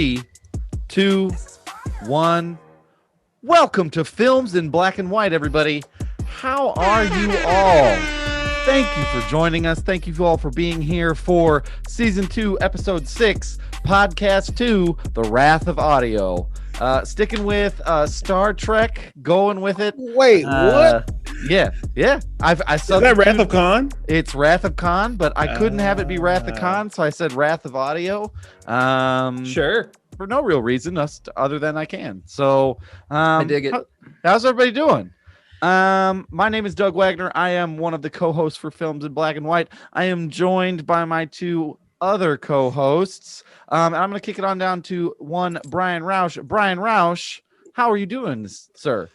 3, 2, 1. Welcome to Films in Black and White, everybody. How are you all? Thank you for joining us. Thank you all for being here for Season 2, Episode 6, Podcast 2, The Wrath of Audio. Sticking with Star Trek, going with it. Wait, what? Yeah. I saw that Wrath of Khan. It's Wrath of Khan, but I couldn't have it be Wrath of Khan, so I said Wrath of Audio. Sure. For no real reason, other than I can. So, I dig it. How's everybody doing? My name is Doug Wagner. I am one of the co-hosts for Films in Black and White. I am joined by my two other co-hosts. And I'm going to kick it on down to one, Bryan Roush. Bryan Roush, how are you doing, sir?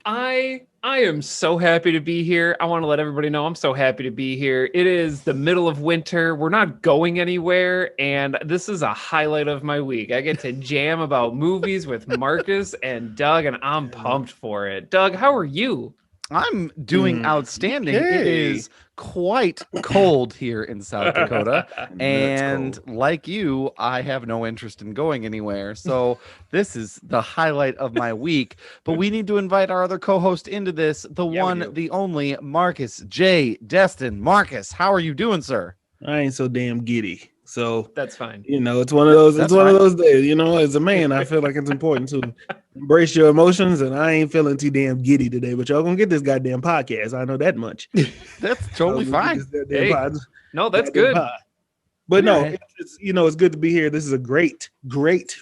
I am so happy to be here. I want to let everybody know I'm so happy to be here. It is the middle of winter. We're not going anywhere, and this is a highlight of my week. I get to jam about movies with Marcus and Doug, and I'm pumped for it. Doug, how are you? I'm doing outstanding. It is quite cold here in South Dakota. And like you, I have no interest in going anywhere. So this is the highlight of my week. But we need to invite our other co-host into this, the only Marcus J. Destin. Marcus, how are you doing, sir? I ain't so damn giddy. So that's fine. You know, it's one of those. It's one of those days. You know, as a man, I feel like it's important to embrace your emotions, and I ain't feeling too damn giddy today. But y'all gonna get this goddamn podcast. I know that much. That's totally fine. No, that's good. But no, it's good to be here. This is a great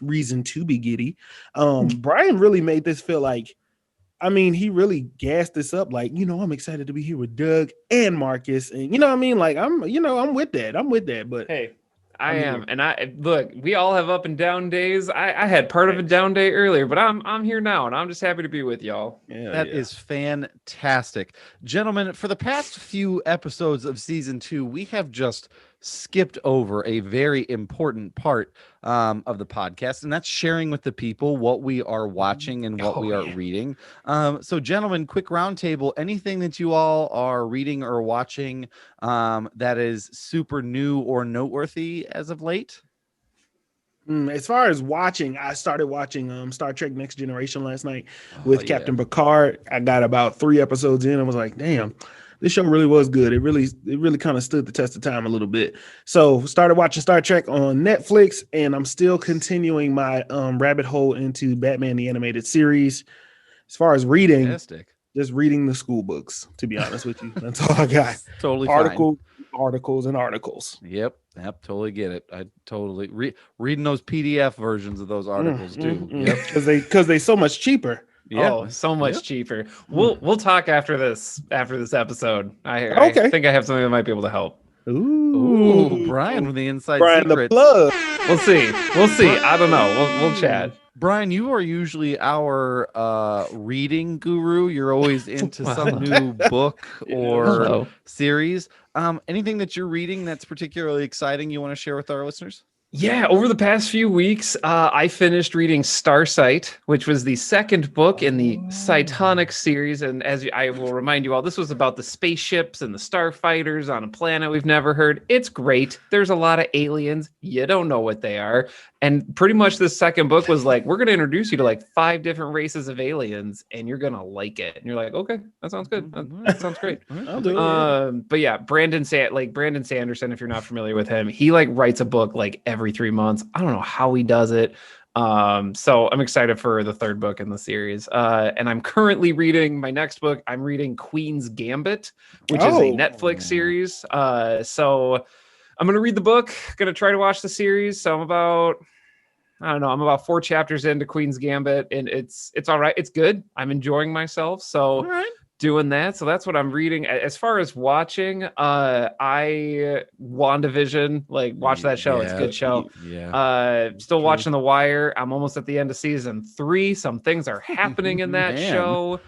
reason to be giddy. Bryan really made this feel like. I mean, he really gassed this up. Like, I'm excited to be here with Doug and Marcus, and I'm with that. But hey. I am, and look. We all have up and down days. I had part of a down day earlier, but I'm here now, and I'm just happy to be with y'all. That is fantastic, gentlemen. For the past few episodes of season 2, we have just skipped over a very important part of the podcast, and that's sharing with the people what we are watching and what we are reading. So, gentlemen, quick roundtable. Anything that you all are reading or watching that is super new or noteworthy as of late? As far as watching, I started watching Star Trek Next Generation last night with Captain Picard. I got about 3 episodes in and was like, damn, this show really was good. It really kind of stood the test of time a little bit. So started watching Star Trek on Netflix, and I'm still continuing my rabbit hole into Batman the Animated Series. As far as reading, just reading the school books, to be honest with you. That's all I got. Totally articles and articles. Yep, totally get it. I totally reading those PDF versions of those articles too. Yep, because they so much cheaper. Yeah. Oh, so much cheaper. We'll talk after this episode. I think I have something that might be able to help. Ooh, Bryan with the inside secret. The plug. We'll see. I don't know. We'll chat. Bryan, you are usually our reading guru. You're always into some new book or series. Anything that you're reading that's particularly exciting you want to share with our listeners? Yeah, over the past few weeks, I finished reading Starsight, which was the second book in the Cytonic series. And as I will remind you all, this was about the spaceships and the starfighters on a planet we've never heard. It's great. There's a lot of aliens. You don't know what they are. And pretty much this second book was like, we're going to introduce you to like 5 different races of aliens, and you're going to like it. And you're like, okay, that sounds good. That sounds great. I'll do it. But yeah, Brandon Sanderson, if you're not familiar with him, he like writes a book like every 3 months. I don't know how he does it. So I'm excited for the 3rd book in the series. And I'm currently reading my next book. I'm reading Queen's Gambit, which is a Netflix series. So I'm going to read the book, going to try to watch the series. So I'm about 4 chapters into Queen's Gambit, and it's all right. It's good. I'm enjoying myself. So doing that. So that's what I'm reading. As far as watching, WandaVision, watch that show. It's a good show. Still watching The Wire. I'm almost at the end of season 3. Some things are happening in that show.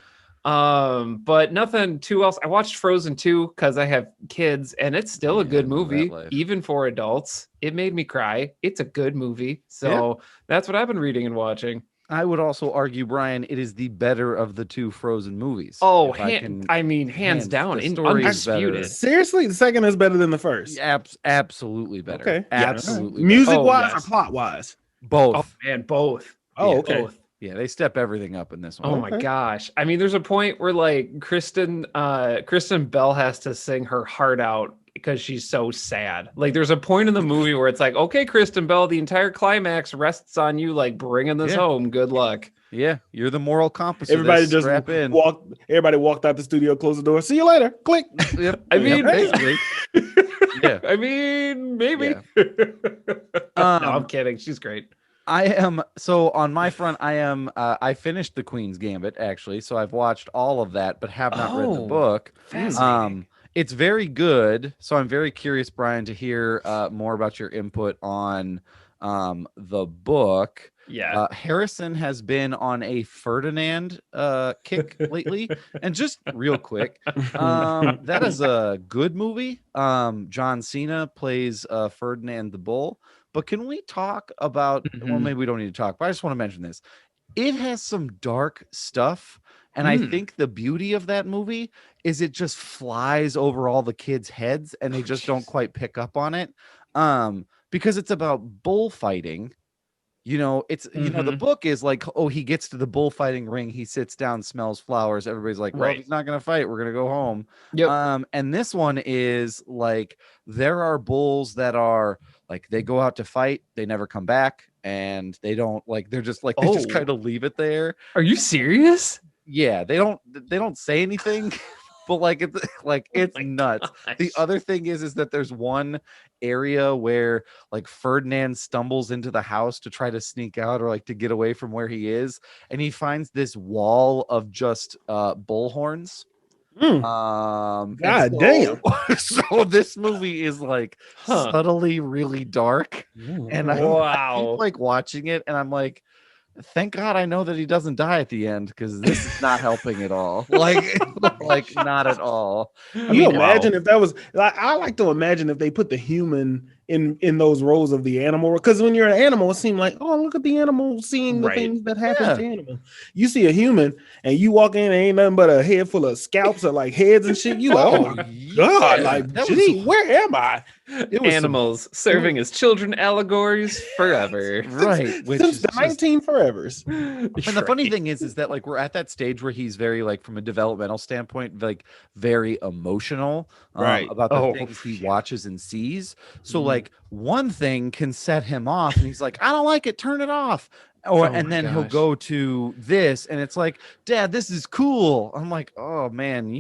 But nothing too else. I watched Frozen 2 because I have kids, and it's still a good movie, even for adults. It made me cry. It's a good movie. So that's what I've been reading and watching. I would also argue, Bryan, it is the better of the 2 Frozen movies. Oh, hands down, undisputed. Seriously, the second is better than the first. Absolutely better. Okay, absolutely. Music wise or plot wise? Both. Oh man, both. Oh, Yeah. okay. Both. Yeah, they step everything up in this one. Oh my Okay. gosh. I mean, there's a point where like Kristen Bell has to sing her heart out because she's so sad. Like there's a point in the movie where it's like, okay, Kristen Bell, the entire climax rests on you like bringing this home. Good luck. Yeah, you're the moral compass. Everybody just strap in. Everybody walked out the studio, closed the door. See you later. Click. Yep. I mean, basically. Yeah. I mean, maybe. Yeah. No, I'm kidding. She's great. I am so on my front. I finished the Queen's Gambit actually, so I've watched all of that, but have not read the book. Fascinating. It's very good. So I'm very curious, Brian, to hear more about your input on the book. Yeah. Harrison has been on a Ferdinand kick lately, and just real quick, that is a good movie. John Cena plays Ferdinand the Bull. But can we talk about? Well, maybe we don't need to talk. But I just want to mention this. It has some dark stuff, and I think the beauty of that movie is it just flies over all the kids' heads, and they just don't quite pick up on it. Because it's about bullfighting. You know, it's you know, the book is like, oh, he gets to the bullfighting ring, he sits down, smells flowers. Everybody's like, well, he's not gonna fight. We're gonna go home. Yep. And this one is like there are bulls that are like they go out to fight, they never come back, and they don't like they're just like they just kind of leave it there. Are you serious? Yeah, they don't say anything. But it's nuts. Gosh. The other thing is that there's one area where like Ferdinand stumbles into the house to try to sneak out or like to get away from where he is, and he finds this wall of just bull horns. God damn. So this movie is like subtly really dark, and I keep like watching it, and I'm like, thank God I know that he doesn't die at the end, because this is not helping at all. Like not at all. I mean, imagine if that was like, I like to imagine if they put the human in those roles of the animal, because when you're an animal, it seems like, oh, look at the animal seeing the things that happen to the animal. You see a human and you walk in and ain't nothing but a head full of scalps or like heads and shit. You like, oh my God, like, gee, where am I? It was Animals serving as children allegories forever. Right. Which Since is the 19 forevers. And the funny thing is that like we're at that stage where he's very like from a developmental standpoint, like very emotional about the things he watches and sees. So like one thing can set him off, and he's like, I don't like it, turn it off. And then he'll go to this, and it's like, Dad, this is cool. I'm like, oh man,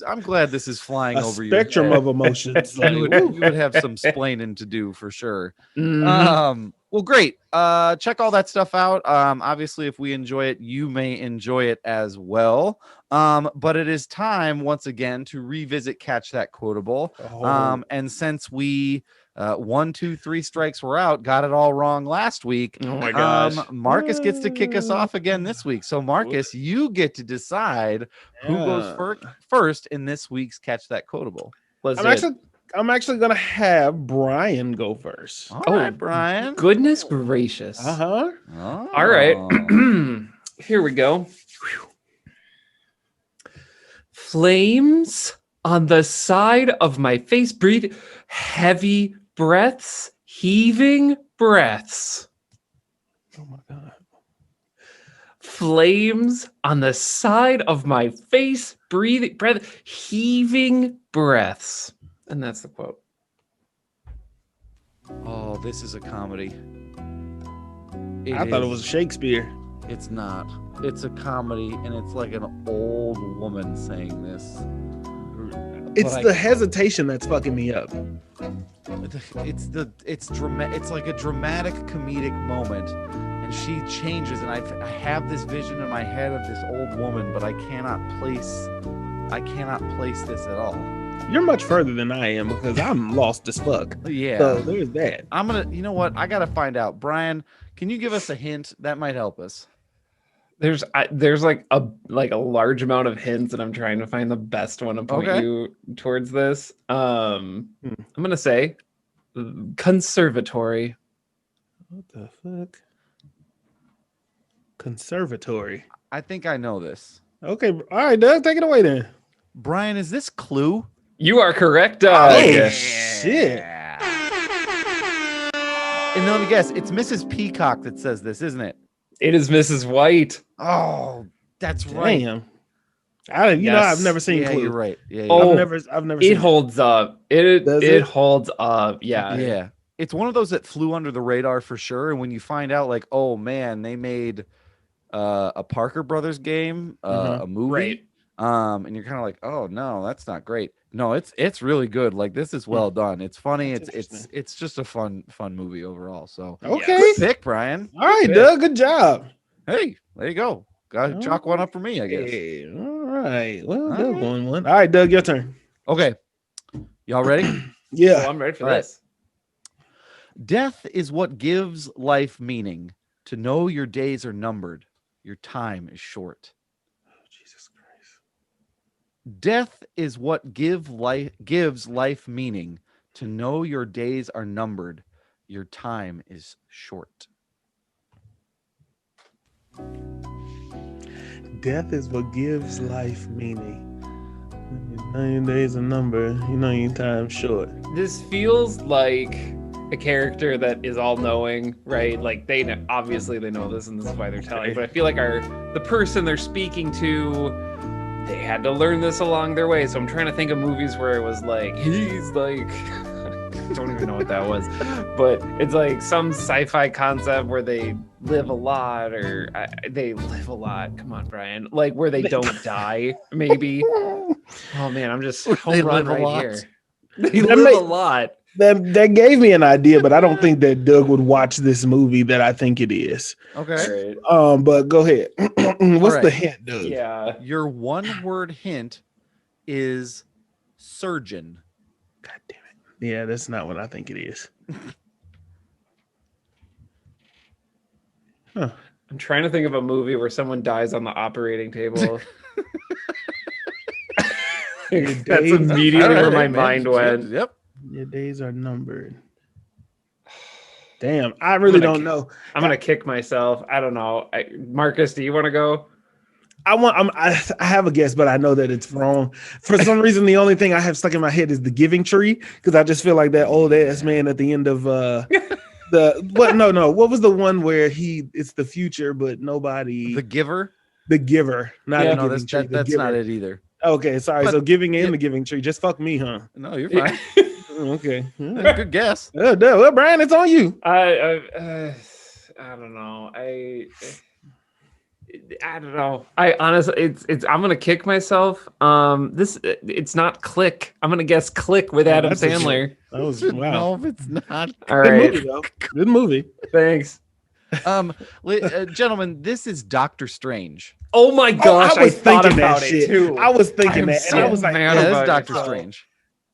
I'm glad this is flying over you. Spectrum of emotions. Like, you would have some splaining to do for sure. Well, great. Check all that stuff out. Obviously, if we enjoy it, you may enjoy it as well. But it is time once again to revisit Catch That Quotable. And since we 1, 2, 3 strikes were out, got it all wrong last week. Oh my gosh. Marcus gets to kick us off again this week. So Marcus, you get to decide who goes first in this week's Catch That Quotable. I'm actually gonna have Bryan go first. All right, Bryan. Goodness gracious. Oh. All right. Here we go. Flames on the side of my face, breathe heavy breaths, heaving breaths. Oh my God. Flames on the side of my face, breathing breath, heaving breaths. And that's the quote. Oh, this is a comedy. I thought it was Shakespeare. It's not. It's a comedy, and it's like an old woman saying this. It's the hesitation that's fucking me up. It's like a dramatic comedic moment, and she changes, and I have this vision in my head of this old woman, but I cannot place this at all. You're much further than I am, because I'm lost as fuck. Yeah. So there's that. You know what? I gotta find out. Bryan, can you give us a hint? That might help us. There's like a large amount of hints, and I'm trying to find the best one to point you towards this. I'm gonna say conservatory. What the fuck? Conservatory. I think I know this. Okay, all right, Doug, take it away then. Bryan, is this Clue? You are correct, Oh, Doug. shit. And let me guess, it's Mrs. Peacock that says this, isn't it? It is Mrs. White. Oh, that's right. Damn. I've never seen Yeah, Clue. you're right. Yeah, Oh, I've never It seen holds up. Does It it? holds up. Yeah. yeah. It's one of those that flew under the radar for sure. And when you find out, like, oh man, they made a Parker Brothers game, a movie, Right. and you're kind of like, oh no, that's not great. No, it's really good. Like, this is well done. It's funny. That's It's just a fun movie overall. So Okay. good pick, Brian. All right, Good. Doug. Good job. Hey, there you go. Got to chalk one up for me, I guess. Hey, all right. Well, All Doug right. won one. All right, Doug, your turn. Okay, y'all ready? Well, Yeah. I'm ready for All right. this. Death is what gives life meaning. To know your days are numbered, your time is short. Jesus Christ. Death is what gives life meaning. To know your days are numbered, your time is short. Death is what gives life meaning. You know your days are numbered. You know your time's short. This feels like a character that is all knowing, right? Like obviously they know this and this is why they're telling, but I feel like the person they're speaking to, they had to learn this along their way. So I'm trying to think of movies where it was like, he's like, I don't even know what that was, but it's like some sci-fi concept where they live a lot they live a lot. Come on, Brian. Like where they don't die, maybe. Oh man, I'm just home run right here. They live a lot. That gave me an idea, but I don't think that Doug would watch this movie that I think it is. Okay. Right. But go ahead. What's right. the hint, Doug? Yeah. Your one-word hint is surgeon. God damn it. Yeah, that's not what I think it is. Huh. I'm trying to think of a movie where someone dies on the operating table. That's immediately where my mind went. Yep. Your days are numbered. Damn, I really don't know. I'm gonna kick myself. I don't know. Marcus, do you want to go? I have a guess, but I know that it's wrong. For some reason, the only thing I have stuck in my head is the Giving Tree, because I just feel like that old ass man at the end of what was the one where it's the future, but nobody The Giver. The Giver, not Yeah, the no, Giving Tree. that's not it either. Okay, sorry. But- So Giving and the Giving Tree, just fuck me, huh? No, you're fine. Okay. Good guess. Well, Brian, it's on you. I don't know. I don't know. I honestly, it's. I'm gonna kick myself. It's not Click. I'm gonna guess Click with Adam that's a Sandler. That was wow. No, it's not. All Good right. movie, though. Good movie. Thanks. Gentlemen, this is Doctor Strange. Oh my gosh, I was thought thinking about that it shit. too. I was thinking that, so and I was like, mad Yeah, about this is it. Doctor So- Strange.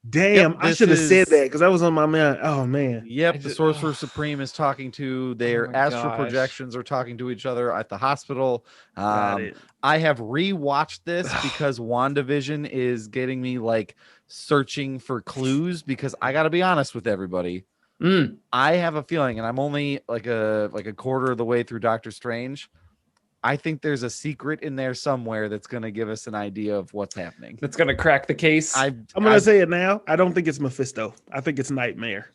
damn, Yep, I this should have is- said that because that was on my mind. Oh man. Yep, the Sorcerer Supreme is talking to their my astral gosh. projections are talking to each other at the hospital. Got it. I have rewatched this because WandaVision is getting me like searching for clues because I got to be honest with everybody. I have a feeling, and I'm only like a quarter of the way through Doctor Strange. I think there's a secret in there somewhere that's going to give us an idea of what's happening. That's gonna crack the case. I'm gonna say it now. I don't think it's Mephisto. I think it's Nightmare.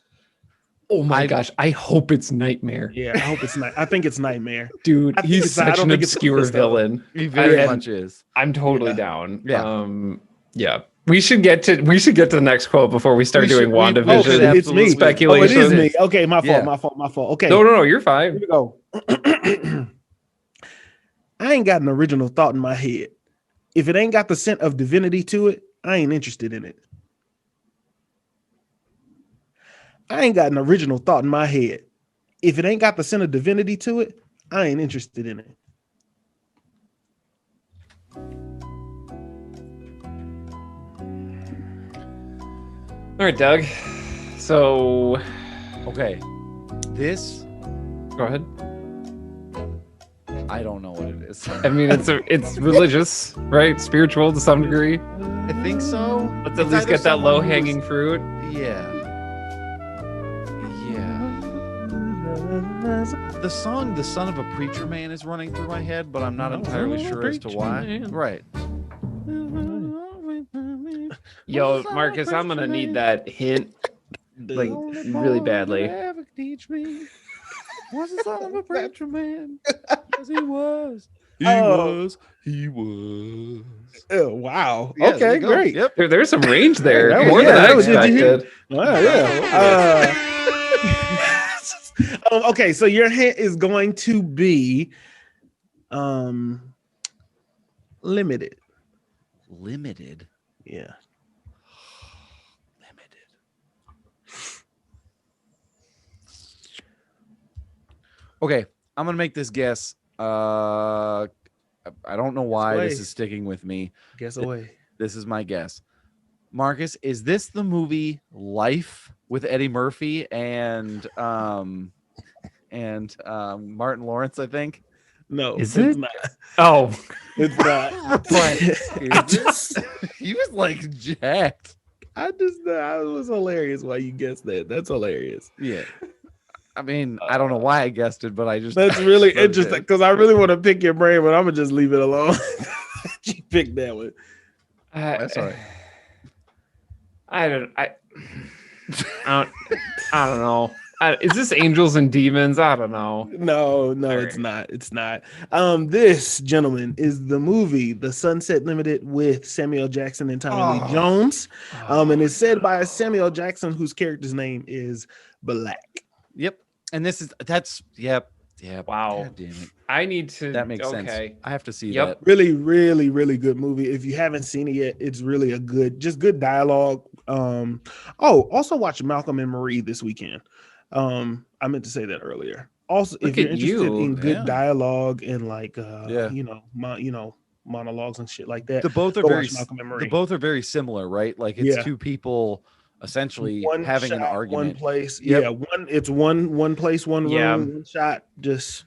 oh my gosh, I hope it's Nightmare. Yeah, I hope it's I think it's Nightmare. Dude, I think he's it's not- I such don't an think it's obscure Mephisto. villain. He very I- much is. I'm totally Yeah. down. Yeah. Yeah. We should get to the next quote before we start We doing should- we- Oh, WandaVision. it's me. Speculation. Oh, it is me. Okay, my fault. Yeah. My fault. Okay. No, you're Here fine. we go. I ain't got an original thought in my head. If it ain't got the scent of divinity to it, I ain't interested in it. I ain't got an original thought in my head. If it ain't got the scent of divinity to it, I ain't interested in it. All right, Doug. So Okay. This, go ahead. I don't know what it is. I mean, it's religious, right? Spiritual to some degree. I think so. Let's It's at least either get that someone who low-hanging fruit. Yeah. The song "The Son of a Preacher Man" is running through my head, but I'm not entirely sure as to why. Man. Right. Yo, Marcus, I'm gonna need that hint like really badly. teach me. Was the son of a preacher man. Yes, he was. He Oh. was. He was. Oh, wow. Yeah, there Okay, you go. great. Yep. There's some range there. That was- More yeah, than I that was- did you hear- expected. Wow, yeah. Okay, so your hint is going to be limited. Limited. Yeah. Limited. Okay, I'm gonna make this guess. I don't know why this is sticking with me. Guess away. This is my guess. Marcus, is this the movie Life with Eddie Murphy and Martin Lawrence, I think? No, Is it's it? not. Oh, It's not. But he was like jacked. I was hilarious why you guessed that. That's hilarious. Yeah. I mean, I don't know why I guessed it, but I just That's really so interesting did. because I really want to pick your brain, but I'm gonna just leave it alone. You picked that one. That's all right. I don't know. Is this Angels and Demons? I don't know. No, All it's right. not. It's not. This, gentlemen, is the movie The Sunset Limited with Samuel Jackson and Tommy Lee Jones. And it's said by Samuel Jackson, whose character's name is Black. Yep. And yep. Wow. God damn it. I need to. That makes sense. Okay. I have to see Yep. that. Really, really, really good movie. If you haven't seen it yet, it's really a good dialogue. Also watch Malcolm and Marie this weekend. I meant to say that earlier. Also, Look if you're at interested you. in good Yeah. dialogue and like Yeah. monologues and shit like that, The both are go very watch Malcolm and Marie. the both are very similar, right? Like it's Yeah. two people essentially One having shot, an argument. one place. Yep. Yeah, one place, one room, Yeah. one shot, just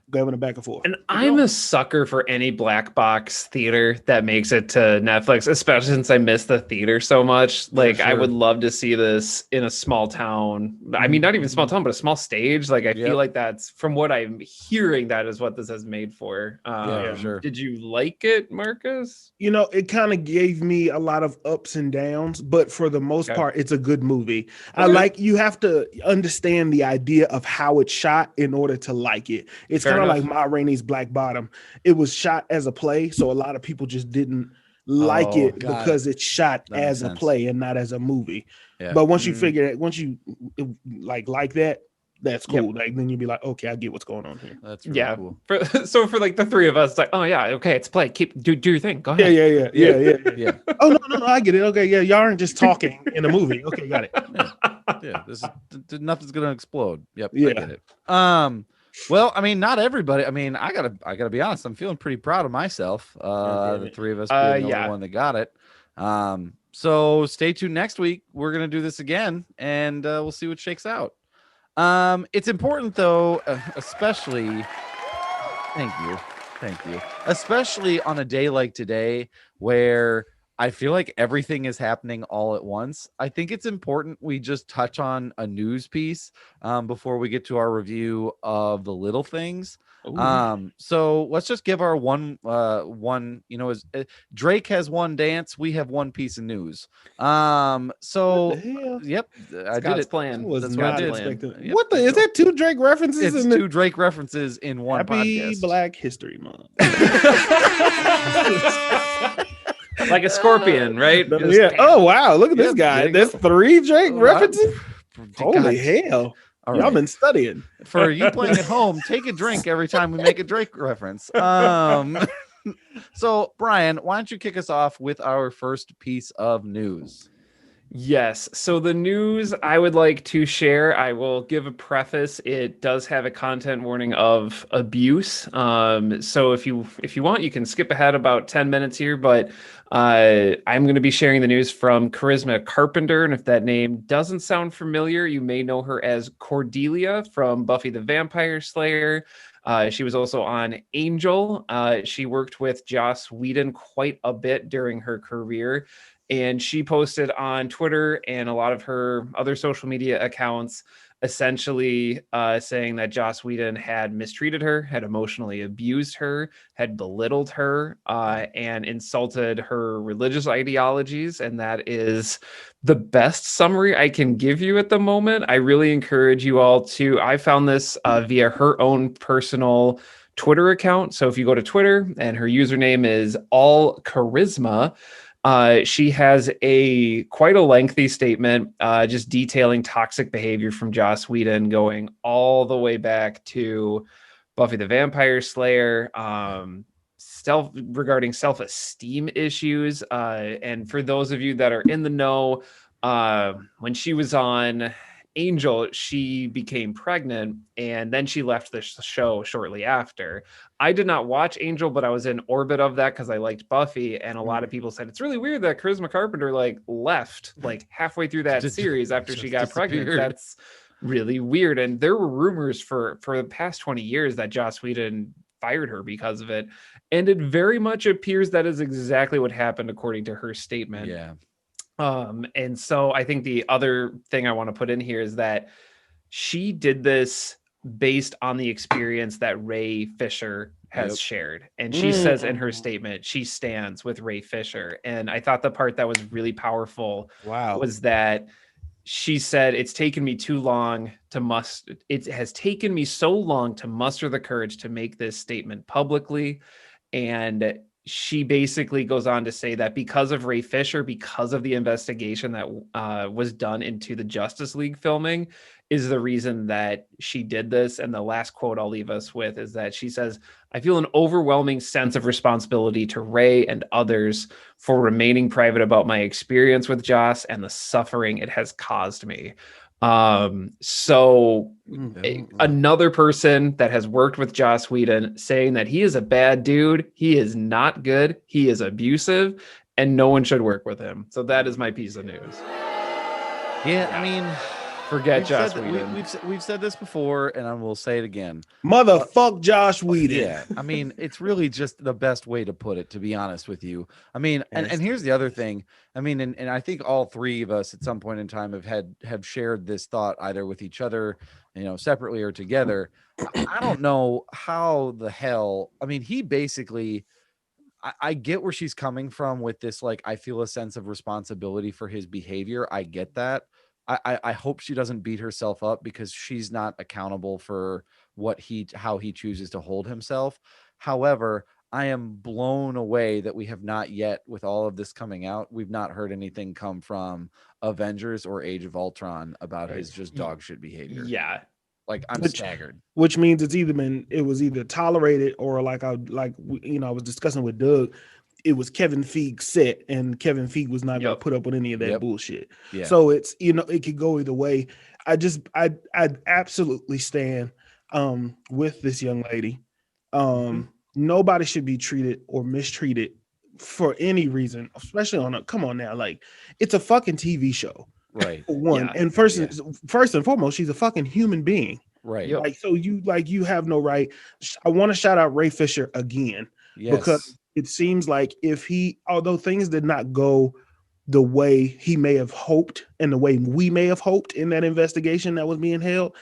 going back and forth. And I'm a sucker for any black box theater that makes it to Netflix, especially since I miss the theater so much. Like, I sure. would love to see this in a small town. I mean, not even small town, but a small stage. Like, I Yep. feel like that's, from what I'm hearing, that is what this is made for. Yeah, for sure. Did you like it, Marcus? It kind of gave me a lot of ups and downs, but for the most Okay. part, it's a good movie. Okay. You have to understand the idea of how it's shot in order to like it. It's Fair kind of enough. like Ma Rainey's Black Bottom. It was shot as a play, so a lot of people just didn't like Oh, it got because it's shot That makes as a sense. play and not as a movie. Yeah. But once you Mm. figure it, once you like that, that's Yep. cool. Like then you'd be like, okay, I get what's going on here. That's really Yeah. cool. For like the three of us, it's like, oh yeah, okay, it's play. Do your thing. Go ahead. Yeah. Yeah. Oh no, I get it. Okay, yeah, y'all aren't just talking in a movie. Okay, got it. Yeah. This is nothing's gonna explode. Yep. I Yeah. get it. Well, I mean, not everybody. I mean, I gotta be honest. I'm feeling pretty proud of myself. damn The it. three of us being the Yeah. only one that got it. So stay tuned next week. We're gonna do this again, and we'll see what shakes out. It's important though, especially. Thank you. Especially on a day like today, where I feel like everything is happening all at once. I think it's important we just touch on a news piece before we get to our review of The Little Things. So let's just give our one. Drake has one dance, we have one piece of news. So What the hell? yep, I did God's it. plan. I was That's what I not did. expecting. Yep. What the is that? Two Drake references It's in two Drake references in one Happy podcast. Black History Month. Like a scorpion, right? Just Yeah. bam. Oh wow, look at this Yep, guy. there you There's go. 3 Drake Oh, references. God. Holy hell! All Y'all right. been studying. For you playing at home, take a drink every time we make a Drake reference. So Brian, why don't you kick us off with our first piece of news? Yes. So the news I would like to share, I will give a preface. It does have a content warning of abuse. So if you want, you can skip ahead about 10 minutes here, but I'm going to be sharing the news from Charisma Carpenter. And if that name doesn't sound familiar, you may know her as Cordelia from Buffy the Vampire Slayer. She was also on Angel. She worked with Joss Whedon quite a bit during her career. And she posted on Twitter and a lot of her other social media accounts essentially saying that Joss Whedon had mistreated her, had emotionally abused her, had belittled her, and insulted her religious ideologies. And that is the best summary I can give you at the moment. I really encourage you all I found this via her own personal Twitter account. So if you go to Twitter and her username is all charisma, she has quite a lengthy statement just detailing toxic behavior from Joss Whedon, going all the way back to Buffy the Vampire Slayer, regarding self-esteem issues. And for those of you that are in the know, when she was on Angel, she became pregnant and then she left the show shortly after. I did not watch Angel, but I was in orbit of that because I liked Buffy, and a lot of people said it's really weird that Charisma Carpenter left halfway through that series after she got pregnant. That's really weird. And there were rumors for the past 20 years that Joss Whedon fired her because of it, and it very much appears that is exactly what happened according to her statement. Yeah. And so I think the other thing I want to put in here is that she did this based on the experience that Ray Fisher has shared. And she says in her statement, she stands with Ray Fisher. And I thought the part that was really powerful was that she said, it has taken me so long to muster the courage to make this statement publicly. And she basically goes on to say that because of Ray Fisher, because of the investigation that was done into the Justice League filming, is the reason that she did this. And the last quote I'll leave us with is that she says, I feel an overwhelming sense of responsibility to Ray and others for remaining private about my experience with Joss and the suffering it has caused me. Another person that has worked with Joss Whedon saying that he is a bad dude, he is not good, he is abusive, and no one should work with him. So that is my piece of news. Yeah, I mean, forget Joss Whedon. We've said this before, and I will say it again. Motherfuck Joss Whedon. Yeah, I mean, it's really just the best way to put it, to be honest with you. I mean, and here's the other thing. I mean, and I think all three of us at some point in time have shared this thought either with each other, separately or together. I don't know how the hell. I mean, he basically. I get where she's coming from with this. I feel a sense of responsibility for his behavior. I get that. I hope she doesn't beat herself up because she's not accountable for how he chooses to hold himself. However, I am blown away that we have not yet, with all of this coming out, we've not heard anything come from Avengers or Age of Ultron about his just dog shit behavior. Yeah. I'm staggered. Which means it was either tolerated or I was discussing with Doug, it was Kevin Feige set, and Kevin Feige was not going to put up with any of that bullshit. Yeah. So it's, it could go either way. I absolutely stand with this young lady. Nobody should be treated or mistreated for any reason, especially come on now, it's a fucking TV show. Right. For one. Yeah. And first and foremost, she's a fucking human being. Right. So you have no right. I want to shout out Ray Fisher again. Yes. Because it seems like although things did not go the way he may have hoped and the way we may have hoped in that investigation that was being held,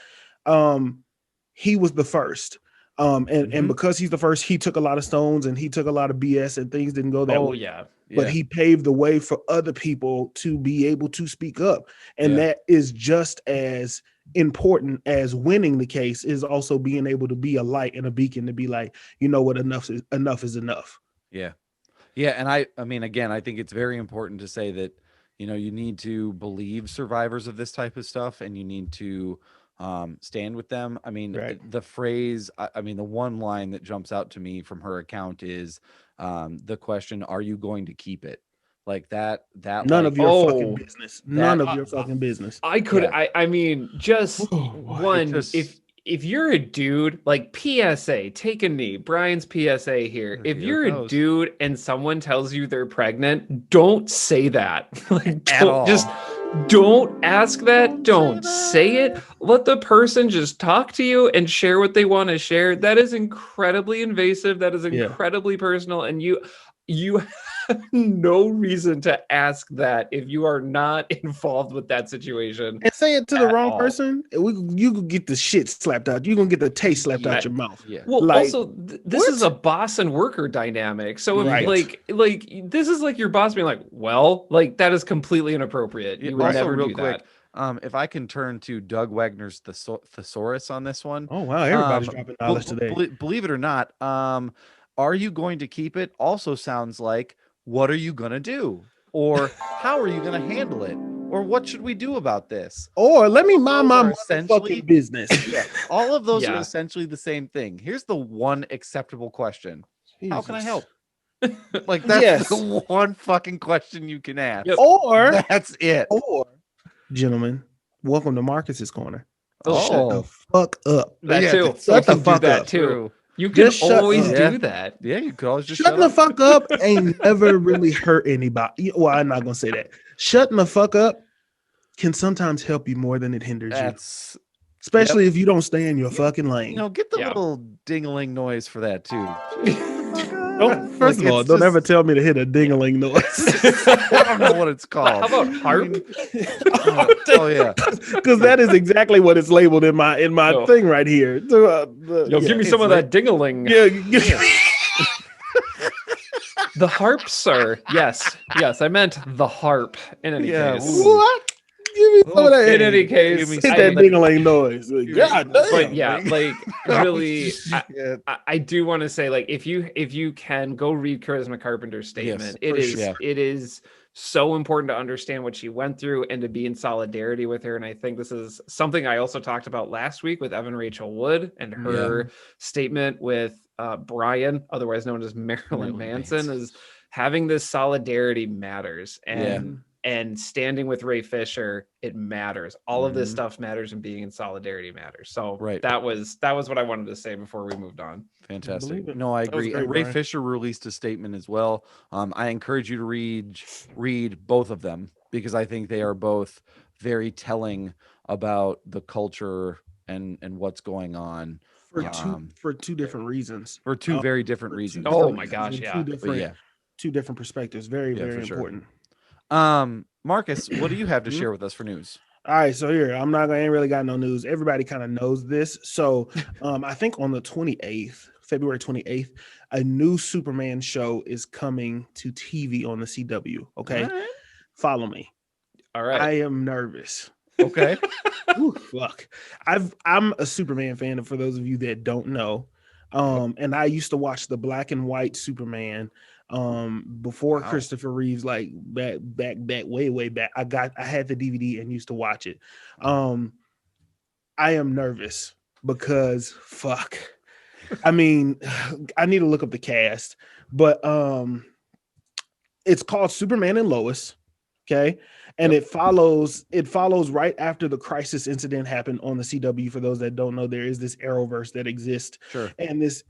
he was the first. And because he's the first, he took a lot of stones and he took a lot of BS and things didn't go that way. Yeah. But he paved the way for other people to be able to speak up. And that is just as important as winning the case, is also being able to be a light and a beacon to be like, you know what, enough is enough. Yeah. Yeah. And I mean, again, I think it's very important to say that, you need to believe survivors of this type of stuff, and you need to stand with them. I mean, the phrase, the one line that jumps out to me from her account is the question, are you going to keep it? That none of your fucking business. None of your fucking business. I could, I mean, just one, if you're a dude, PSA, take a knee. Brian's PSA here. If you're a dude and someone tells you they're pregnant, don't say that. At all. Just don't ask that. Don't say it. Let the person just talk to you and share what they want to share. That is incredibly invasive. That is incredibly personal. And you have no reason to ask that if you are not involved with that situation. And say it to the wrong all. person, you could get the shit slapped out. You're gonna get the taste slapped out your mouth. Yeah. Well, Like, also, this is a boss and worker dynamic. So, if, Right. like this is like your boss being like, well, like that is completely inappropriate. You would Also, never real do quick, that. if I can turn to Doug Wagner's thesaurus on this one. Oh wow, everybody's dropping knowledge today. Believe it or not, are you going to keep it? Also sounds like, what are you gonna do? Or how are you gonna handle it? Or what should we do about this? Or let me mind my Those are essentially- motherfucking business. Yeah, all of those are Yeah. essentially the same thing. Here's the one acceptable question. How can I Jesus. help? Like, that's Yes. the one fucking question you can ask. Yep. Or That's it. gentlemen, welcome to Marcus's corner. Oh, Shut the fuck up. That Yeah, too. shut You the can do fuck that up. too. True. You can Just shut always up. do that. Yeah, you could always just Shutting the up. fuck up ain't never really hurt anybody. Well, I'm not gonna say that. Shutting the fuck up can sometimes help you more than it hinders you. That's Especially if you don't stay in your fucking lane. get the Yeah. little ding-a-ling noise for that too. First of all, don't ever tell me to hit a ding-a-ling noise. I don't know what it's called. How about harp? Oh yeah. Because that is exactly what it's labeled in my Yo. thing right here. Yo, give me some of that ding-a-ling. Yeah, The harp, sir. Yes, I meant the harp. In any Yeah, case, ooh. What? Give me some of that. in any case, Give me Hit some that of that. ding-a-ling noise. God damn. but yeah, like really, Yeah. I do want to say, like, if you can go read Charisma Carpenter's statement, Yes, for sure. it is so important to understand what she went through and to be in solidarity with her. And I think this is something I also talked about last week with Evan Rachel Wood and her statement with Bryan, otherwise known as Marilyn Manson, is having this solidarity matters. And standing with Ray Fisher, it matters. All of this stuff matters, and being in solidarity matters. So that was what I wanted to say before we moved on. Fantastic. No, I That was agree. great, And Ray Bryan. Fisher released a statement as well. I encourage you to read both of them, because I think they are both very telling about the culture and what's going on For two different reasons. for two very different reasons. Oh my gosh, yeah. Two different perspectives. Very, Yeah, very for sure. important. Marcus, what do you have to share with us for news? All right, so here I ain't really got no news. Everybody kind of knows this. So I think on the 28th, February 28th, a new Superman show is coming to TV on the CW. Okay. All right. Follow me. All right. I am nervous. Okay. Ooh, fuck. I'm a Superman fan, and for those of you that don't know, and I used to watch the black and white Superman before Christopher Reeves, like back way back. I had the DVD and used to watch it. I am nervous because fuck. I mean, I need to look up the cast, but it's called Superman and Lois. Okay. And it follows right after the Crisis incident happened on the CW. For those that don't know, there is this Arrowverse that exists. Sure. And this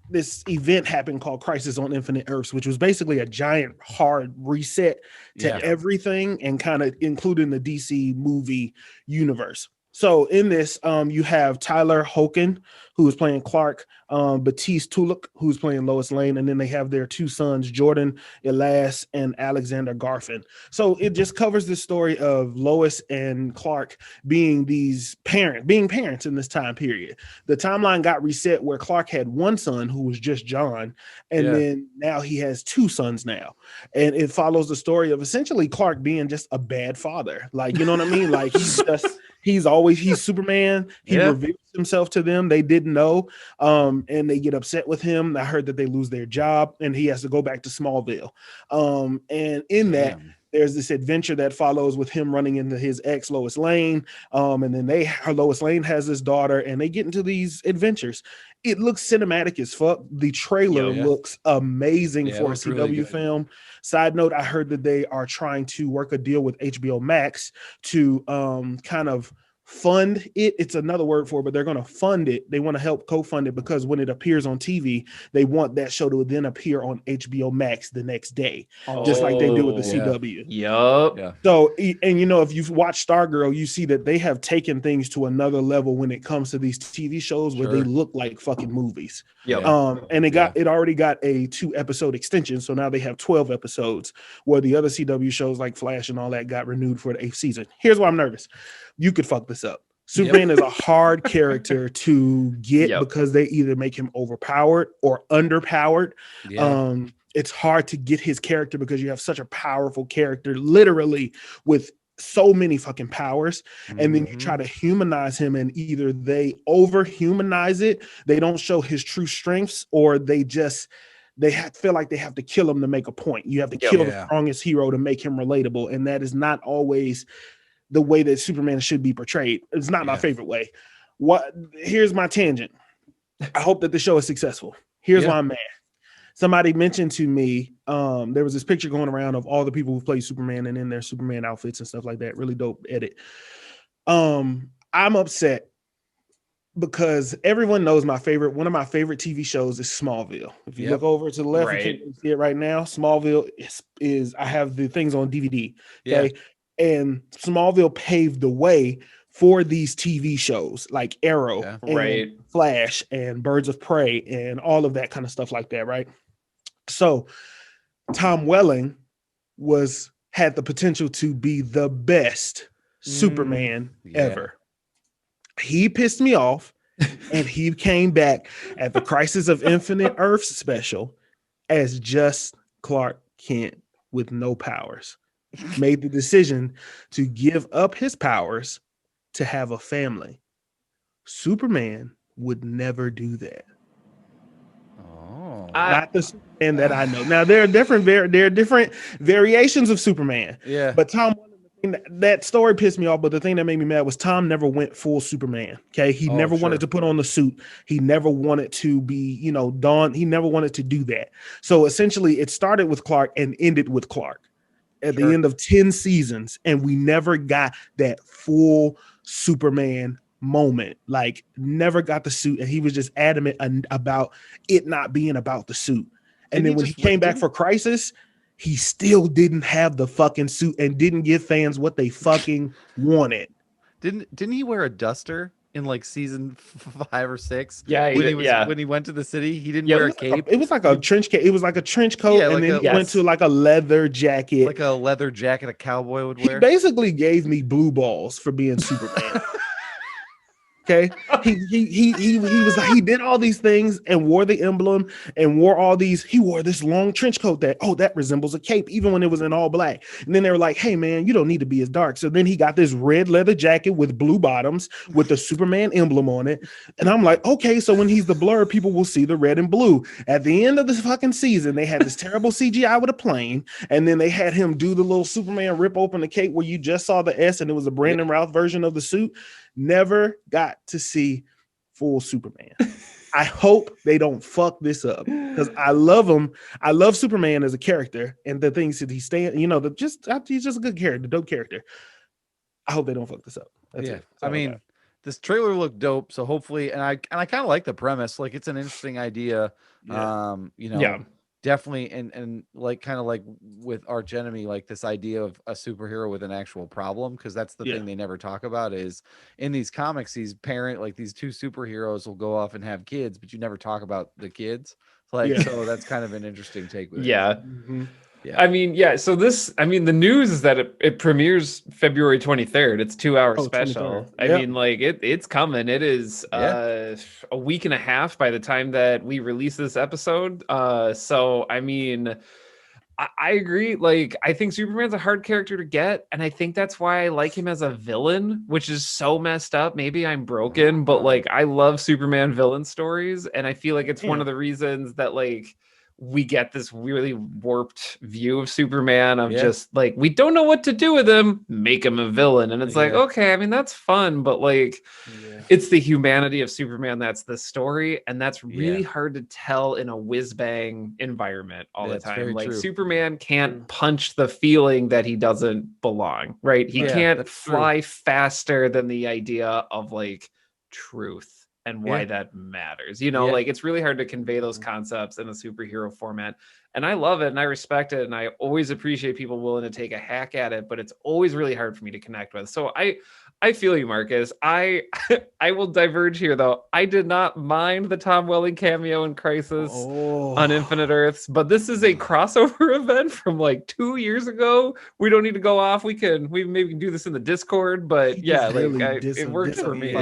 event happened called Crisis on Infinite Earths, which was basically a giant hard reset to everything, and kind of including the DC movie universe. So in this, you have Tyler Hoechlin, who is playing Clark, Batiste Tulloch, who's playing Lois Lane, and then they have their two sons, Jordan Elias and Alexander Garfin. So it just covers the story of Lois and Clark being parents in this time period. The timeline got reset where Clark had one son who was just John, and then now he has two sons now. And it follows the story of essentially Clark being just a bad father. Like, you know what I mean? Like he's Superman. He reveals himself to them. They didn't know. And they get upset with him. I heard that they lose their job and he has to go back to Smallville. And in that, there's this adventure that follows with him running into his ex Lois Lane. And then Lois Lane has this daughter, and they get into these adventures. It looks cinematic as fuck. The trailer looks amazing for a CW really film. Side note, I heard that they are trying to work a deal with HBO Max to kind of fund it. It's another word for it, but they're going to fund it. They want to help co-fund it because when it appears on TV, they want that show to then appear on HBO Max the next day, just like they do with the CW. Yup. Yeah. So, and you know, if you've watched Stargirl, you see that they have taken things to another level when it comes to these TV shows where they look like fucking movies. Yep. And it already got a 2-episode extension, so now they have 12 episodes. Where the other CW shows like Flash and all that got renewed for the 8th season. Here's why I'm nervous. You could fuck this up. Superman is a hard character to get because they either make him overpowered or underpowered. It's hard to get his character because you have such a powerful character, literally with so many fucking powers. And then you try to humanize him, and either they over-humanize it, they don't show his true strengths, or they feel like they have to kill him to make a point. You have to kill the strongest hero to make him relatable, and that is not always the way that Superman should be portrayed. It's not my favorite way. Here's my tangent. I hope that the show is successful. Here's why I'm mad. Somebody mentioned to me, there was this picture going around of all the people who play Superman and in their Superman outfits and stuff like that. Really dope edit. I'm upset because everyone knows one of my favorite TV shows is Smallville. If you look over to the left, you can't see it right now. Smallville is I have the things on DVD. Okay. And Smallville paved the way for these TV shows like Arrow, and Flash, and Birds of Prey, and all of that kind of stuff like that, right? So Tom Welling had the potential to be the best Superman ever. He pissed me off, and he came back at the Crisis of Infinite Earths special as just Clark Kent with no powers. Made the decision to give up his powers to have a family. Superman would never do that. Not the Superman that I know. Now there are different variations of Superman. Yeah. But Tom, that story pissed me off. But the thing that made me mad was Tom never went full Superman. Okay, he never wanted to put on the suit. He never wanted to be, Dawn. He never wanted to do that. So essentially, it started with Clark and ended with Clark. At the end of 10 seasons, and we never got that full Superman moment. Like, never got the suit, and he was just adamant about it not being about the suit. And then when he came back for Crisis, he still didn't have the fucking suit and didn't give fans what they fucking wanted. Didn't he wear a duster in like season 5 or 6? Yeah, when he went to the city, he didn't wear a cape. It was like a trench coat. It was like a trench coat, and then he went to like a leather jacket, like a leather jacket a cowboy would wear. He basically gave me blue balls for being Superman. Okay, he did all these things and wore the emblem and he wore this long trench coat that resembles a cape, even when it was in all black. And then they were like, hey man, you don't need to be as dark. So then he got this red leather jacket with blue bottoms with the Superman emblem on it. And I'm like, okay, so when he's the Blur, people will see the red and blue. At the end of this fucking season, they had this terrible CGI with a plane, and then they had him do the little Superman rip open the cape where you just saw the S and it was a Brandon Routh version of the suit. Never got to see full Superman. I hope they don't fuck this up because I love him. I love Superman as a character and the things that he's just a good character, dope character. I hope they don't fuck this up. That's it. I mean, this trailer looked dope, so hopefully, and I kind of like the premise. Like, it's an interesting idea. Definitely, and like kind of like with Arch Enemy, like this idea of a superhero with an actual problem, because that's the thing they never talk about is in these comics, these two superheroes will go off and have kids, but you never talk about the kids. So that's kind of an interesting take with it. Mm-hmm. Yeah. So the news is that it premieres February 23rd. It's 2-hour special. 23rd. It's coming. It is a week and a half by the time that we release this episode. So I agree. Like, I think Superman's a hard character to get, and I think that's why I like him as a villain, which is so messed up. Maybe I'm broken, but like, I love Superman villain stories, and I feel like it's one of the reasons that like we get this really warped view of Superman of just like, we don't know what to do with him, make him a villain. And it's like, okay, I mean, that's fun, but like, it's the humanity of Superman that's the story. And that's really hard to tell in a whiz-bang environment all the time. Like, Superman can't punch the feeling that he doesn't belong, right? He can't fly faster than the idea of like truth and why that matters, you know, like it's really hard to convey those concepts in a superhero format. And I love it and I respect it. And I always appreciate people willing to take a hack at it, but it's always really hard for me to connect with. So I feel you, Marcus. I will diverge here though. I did not mind the Tom Welling cameo in Crisis on Infinite Earths, but this is a crossover event from like 2 years ago. We don't need to go off. We maybe can do this in the Discord, but it worked for me.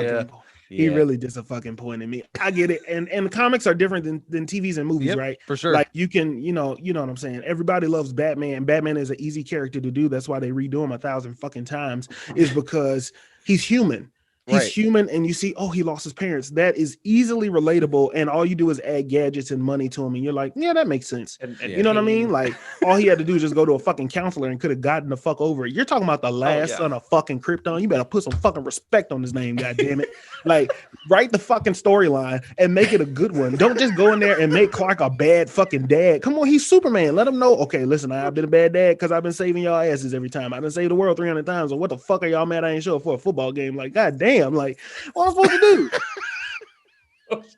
He really disappointed me. I get it. And the comics are different than TVs and movies, right? For sure. Like you can, you know what I'm saying? Everybody loves Batman. Batman is an easy character to do. That's why they redo him 1,000 fucking times, is because he's human. He's human, and you see, he lost his parents. That is easily relatable, and all you do is add gadgets and money to him, and you're like, yeah, that makes sense. And you know what I mean? Like, all he had to do is just go to a fucking counselor and could have gotten the fuck over it. You're talking about the last son of fucking Krypton. You better put some fucking respect on his name, goddammit. Like, write the fucking storyline and make it a good one. Don't just go in there and make Clark a bad fucking dad. Come on, he's Superman. Let him know, okay, listen, I've been a bad dad because I've been saving y'all asses every time. I done saved the world 300 times, or what the fuck are y'all mad I ain't show up for a football game? Like, goddamn. Like, what am I supposed to do?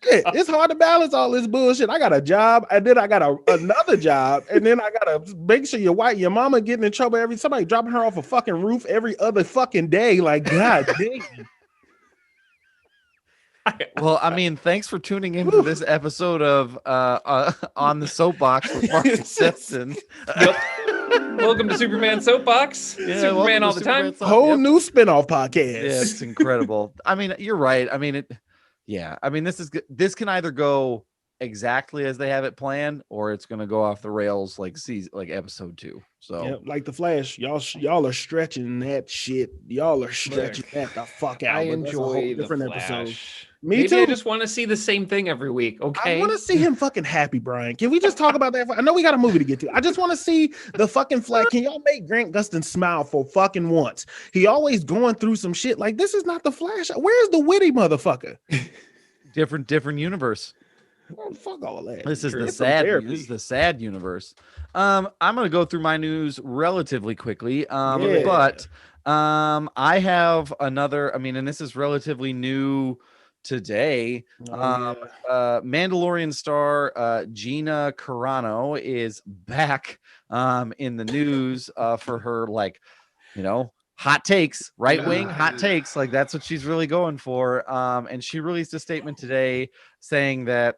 Shit, it's hard to balance all this bullshit. I got a job, and then I got another job, and then I gotta make sure your mama getting in trouble somebody dropping her off a fucking roof every other fucking day. Like, god damn. Well, I mean, thanks for tuning in to this episode of On the Soapbox with Marcus Simpson. Welcome to Superman Soapbox. Superman all the time. Whole new spinoff podcast. Yeah, it's incredible. I mean, you're right. I mean, this can either go exactly as they have it planned, or it's going to go off the rails like episode 2. So like the Flash, y'all are stretching that shit. Y'all are stretching that the fuck out. I enjoy the different Flash. Episode. Maybe too. I just want to see the same thing every week. Okay. I want to see him fucking happy, Brian. Can we just talk about that? I know we got a movie to get to. I just want to see the fucking Flash. Can y'all make Grant Gustin smile for fucking once? He always going through some shit. Like, this is not the Flash. Where's the witty motherfucker? Different universe. Oh, fuck all that. This is the sad universe. I'm gonna go through my news relatively quickly. But I have another. I mean, and this is relatively new today. Mandalorian star Gina Carano is back in the news for her, like, hot takes, right wing hot takes. Like, that's what she's really going for. And she released a statement today saying that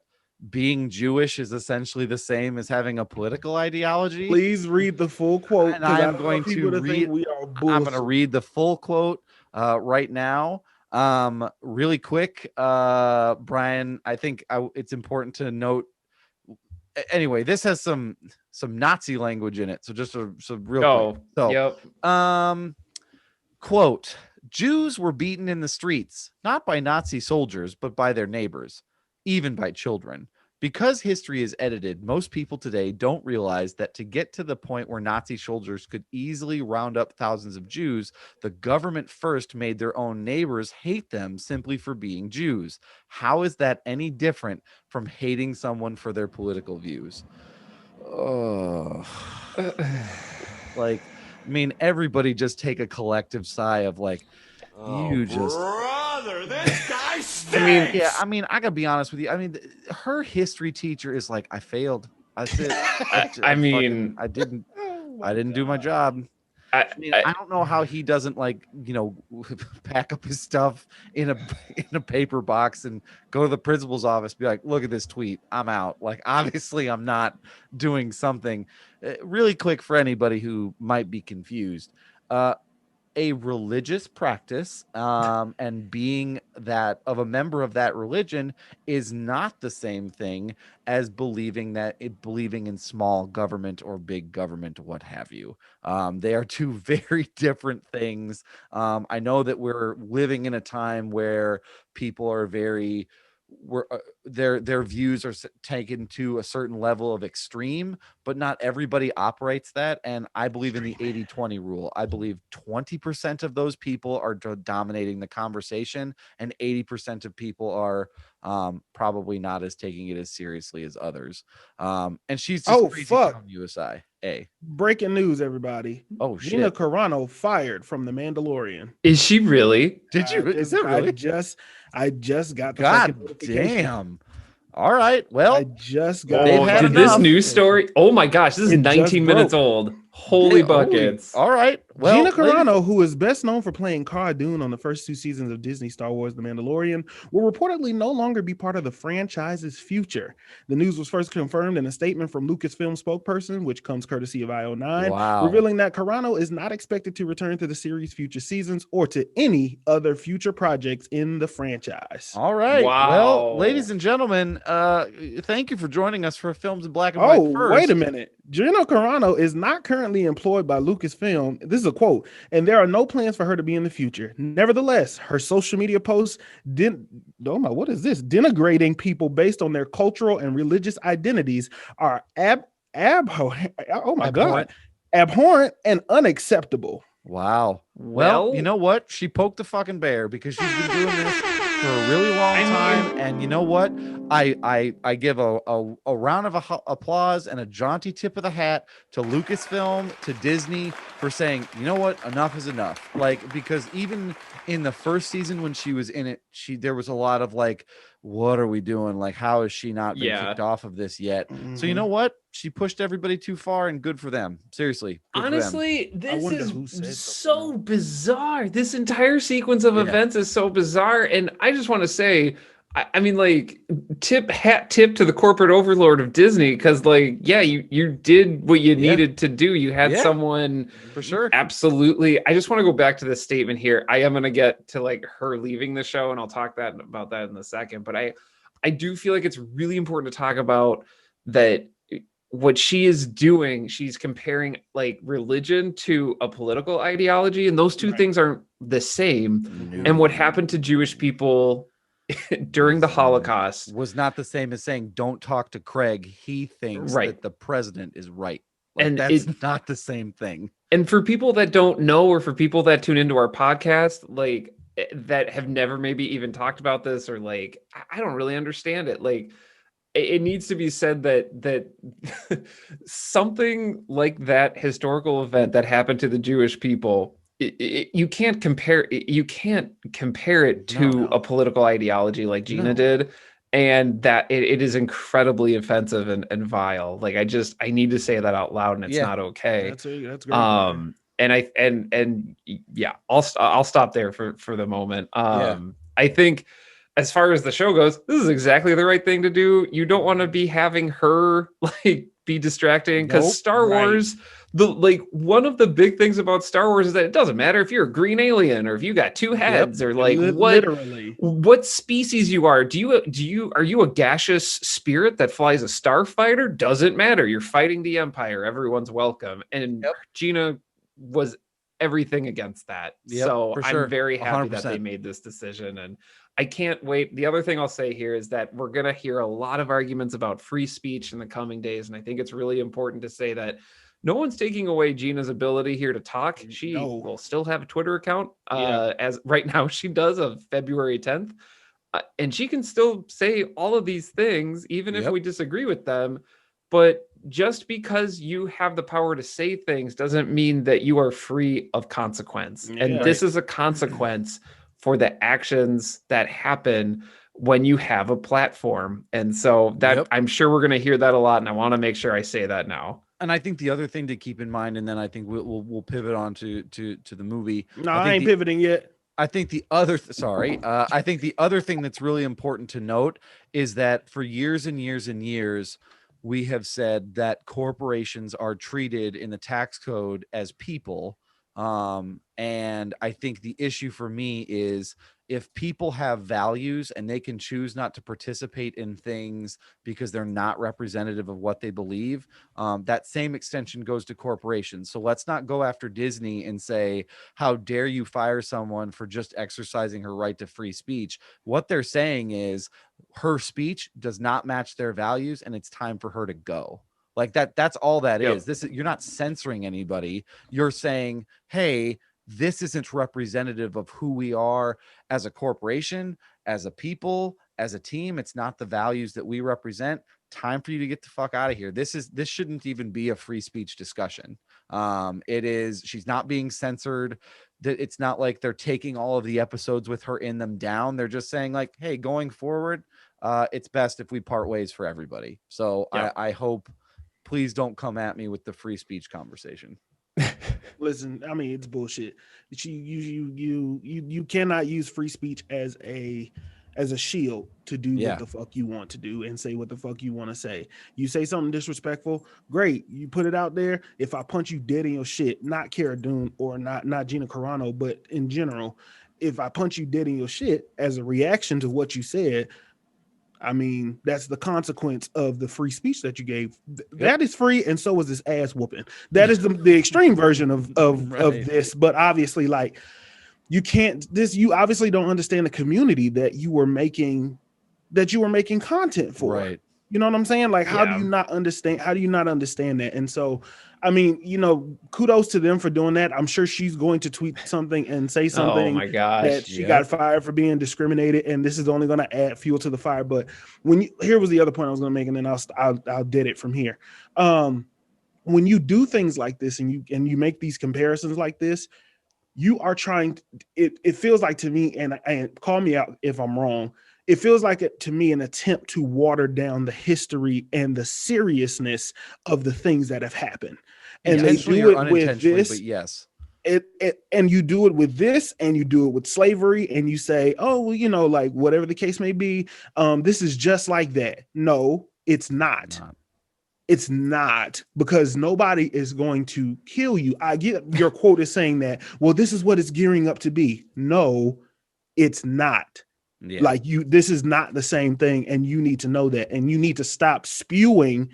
being Jewish is essentially the same as having a political ideology. Please read the full quote. And I'm going to read the full quote right now. Really quick, Brian, I think it's important to note. Anyway, this has some Nazi language in it, so just real quick. So, quote: Jews were beaten in the streets, not by Nazi soldiers, but by their neighbors, even by children. Because history is edited, most people today don't realize that to get to the point where Nazi soldiers could easily round up thousands of Jews, the government first made their own neighbors hate them simply for being Jews. How is that any different from hating someone for their political views? Like, I mean, everybody just take a collective sigh of like, brother, this guy stinks. I mean, I gotta be honest with you. I mean, her history teacher is like, I failed. I said, I didn't do my job. I don't know how he doesn't, like, pack up his stuff in a paper box and go to the principal's office, be like, look at this tweet, I'm out. Like, obviously I'm not doing something. Really quick for anybody who might be confused. A religious practice and being that of a member of that religion is not the same thing as believing in small government or big government, what have you. They are two very different things. I know that we're living in a time where people are their views are taken to a certain level of extreme, but not everybody operates that. And I believe in the 80-20 rule. I believe 20% of those people are dominating the conversation, and 80% of people are probably not as taking it as seriously as others. And she's just crazy town USA. Breaking news, everybody. Oh, Gina shit. Carano fired from The Mandalorian. Is she really? Is it really? I just got the God fucking notification. damn. All right. Well, I just got did this news story? Oh my gosh, this is 19 minutes old. Holy buckets. All right. Well, Gina Carano, who is best known for playing Cara Dune on the first 2 seasons of Disney Star Wars The Mandalorian, will reportedly no longer be part of the franchise's future. The news was first confirmed in a statement from Lucasfilm spokesperson, which comes courtesy of IO9, revealing that Carano is not expected to return to the series' future seasons or to any other future projects in the franchise. All right. Wow. Well, ladies and gentlemen, thank you for joining us for Films in Black and White first. Wait a minute. Gina Carano is not currently employed by Lucasfilm. This is a quote, and there are no plans for her to be in the future. Nevertheless, her social media posts denigrating people based on their cultural and religious identities are abhorrent and unacceptable. Wow. Well, you know what? She poked the fucking bear, because she's been doing this for a really long time. And you know what? I give a round of applause and a jaunty tip of the hat to Lucasfilm, to Disney, for saying, you know what? Enough is enough. Like, because even in the first season when she was in it, there was a lot of like, what are we doing? Like, how is she not been kicked off of this yet? Mm-hmm. So you know what? She pushed everybody too far, and good for them. Seriously. Honestly, this is so bizarre. This entire sequence of events is so bizarre. And I just want to say, I mean, like, hat tip to the corporate overlord of Disney, because, like, you did what you needed to do. You had someone for sure. Absolutely. I just want to go back to this statement here. I am going to get to like her leaving the show, and I'll talk about that in a second. But I do feel like it's really important to talk about that. What she is doing, she's comparing like religion to a political ideology, and those two things aren't the same. No. And what happened to Jewish people during the Holocaust was not the same as saying, don't talk to Craig. He thinks that the president is right. Like, and that's not the same thing. And for people that don't know, or for people that tune into our podcast, like that have never maybe even talked about this, or like, I don't really understand it. Like, it needs to be said that something like that historical event that happened to the Jewish people, you can't compare it to a political ideology like Gina did, and that it is incredibly offensive and vile. Like, I need to say that out loud, and it's not okay. That's great. I'll stop there for the moment. I think, as far as the show goes, this is exactly the right thing to do. You don't want to be having her like be distracting, because Star Wars, one of the big things about Star Wars is that it doesn't matter if you're a green alien, or if you got two heads, or like what species you are. Are you a gaseous spirit that flies a starfighter? Doesn't matter. You're fighting the Empire. Everyone's welcome. And Gina was everything against that. So I'm very happy 100%. That they made this decision, and I can't wait. The other thing I'll say here is that we're going to hear a lot of arguments about free speech in the coming days. And I think it's really important to say that no one's taking away Gina's ability here to talk. She will still have a Twitter account, as right now she does, of February 10th. And she can still say all of these things, even if we disagree with them. But just because you have the power to say things doesn't mean that you are free of consequence. And this is a consequence for the actions that happen when you have a platform. And so that I'm sure we're going to hear that a lot. And I want to make sure I say that now. And I think the other thing to keep in mind, and then I think we'll pivot on to the movie. No, I ain't pivoting yet. I think the other I think the other thing that's really important to note is that for years and years and years, we have said that corporations are treated in the tax code as people. And I think the issue for me is if people have values and they can choose not to participate in things because they're not representative of what they believe, that same extension goes to corporations. So let's not go after Disney and say, how dare you fire someone for just exercising her right to free speech? What they're saying is her speech does not match their values and it's time for her to go. Like that's all that is. You're not censoring anybody. You're saying, hey, this isn't representative of who we are as a corporation, as a people, as a team. It's not the values that we represent. Time for you to get the fuck out of here. This shouldn't even be a free speech discussion. It is. She's not being censored. It's not like they're taking all of the episodes with her in them down. They're just saying like, hey, going forward, it's best if we part ways for everybody. So I hope, please don't come at me with the free speech conversation. Listen, I mean, it's bullshit. You cannot use free speech as a shield to do what the fuck you want to do and say what the fuck you want to say. You say something disrespectful, great. You put it out there. If I punch you dead in your shit, not Cara Dune or not Gina Carano, but in general, if I punch you dead in your shit as a reaction to what you said, I mean, that's the consequence of the free speech that you gave. That is free, and so is this ass whooping. That is the extreme version of this. But obviously, like, you can't. You obviously don't understand the community that you were making content for. Right. You know what I'm saying? Like, how do you not understand? How do you not understand that? And so, I mean, you know, kudos to them for doing that. I'm sure she's going to tweet something and say something. Oh my gosh, that she got fired for being discriminated, and this is only going to add fuel to the fire. But here was the other point I was going to make, and then I'll dead it from here. When you do things like this and you make these comparisons like this, you are trying. It feels like to me, and call me out if I'm wrong. It feels like to me an attempt to water down the history and the seriousness of the things that have happened. And they do it with this. But yes. And you do it with this, and you do it with slavery, and you say, oh, well, you know, like whatever the case may be, this is just like that. No, it's not. It's not, because nobody is going to kill you. I get your quote is saying that, well, this is what it's gearing up to be. No, it's not. Yeah. Like this is not the same thing, and you need to know that, and you need to stop spewing,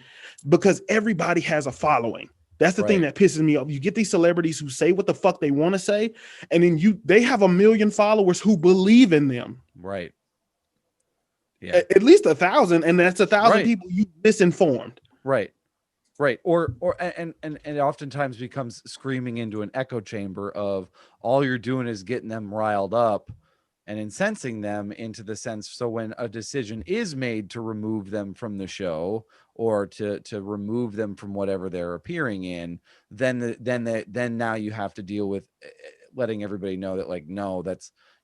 because everybody has a following. That's the thing that pisses me off. You get these celebrities who say what the fuck they want to say, and then they have 1 million followers who believe in them. Right. Yeah. At least 1,000, and that's 1,000 people you misinformed. Right. Or it oftentimes becomes screaming into an echo chamber of all you're doing is getting them riled up and incensing them into the sense. So when a decision is made to remove them from the show or to remove them from whatever they're appearing in, then now you have to deal with letting everybody know that, like, no,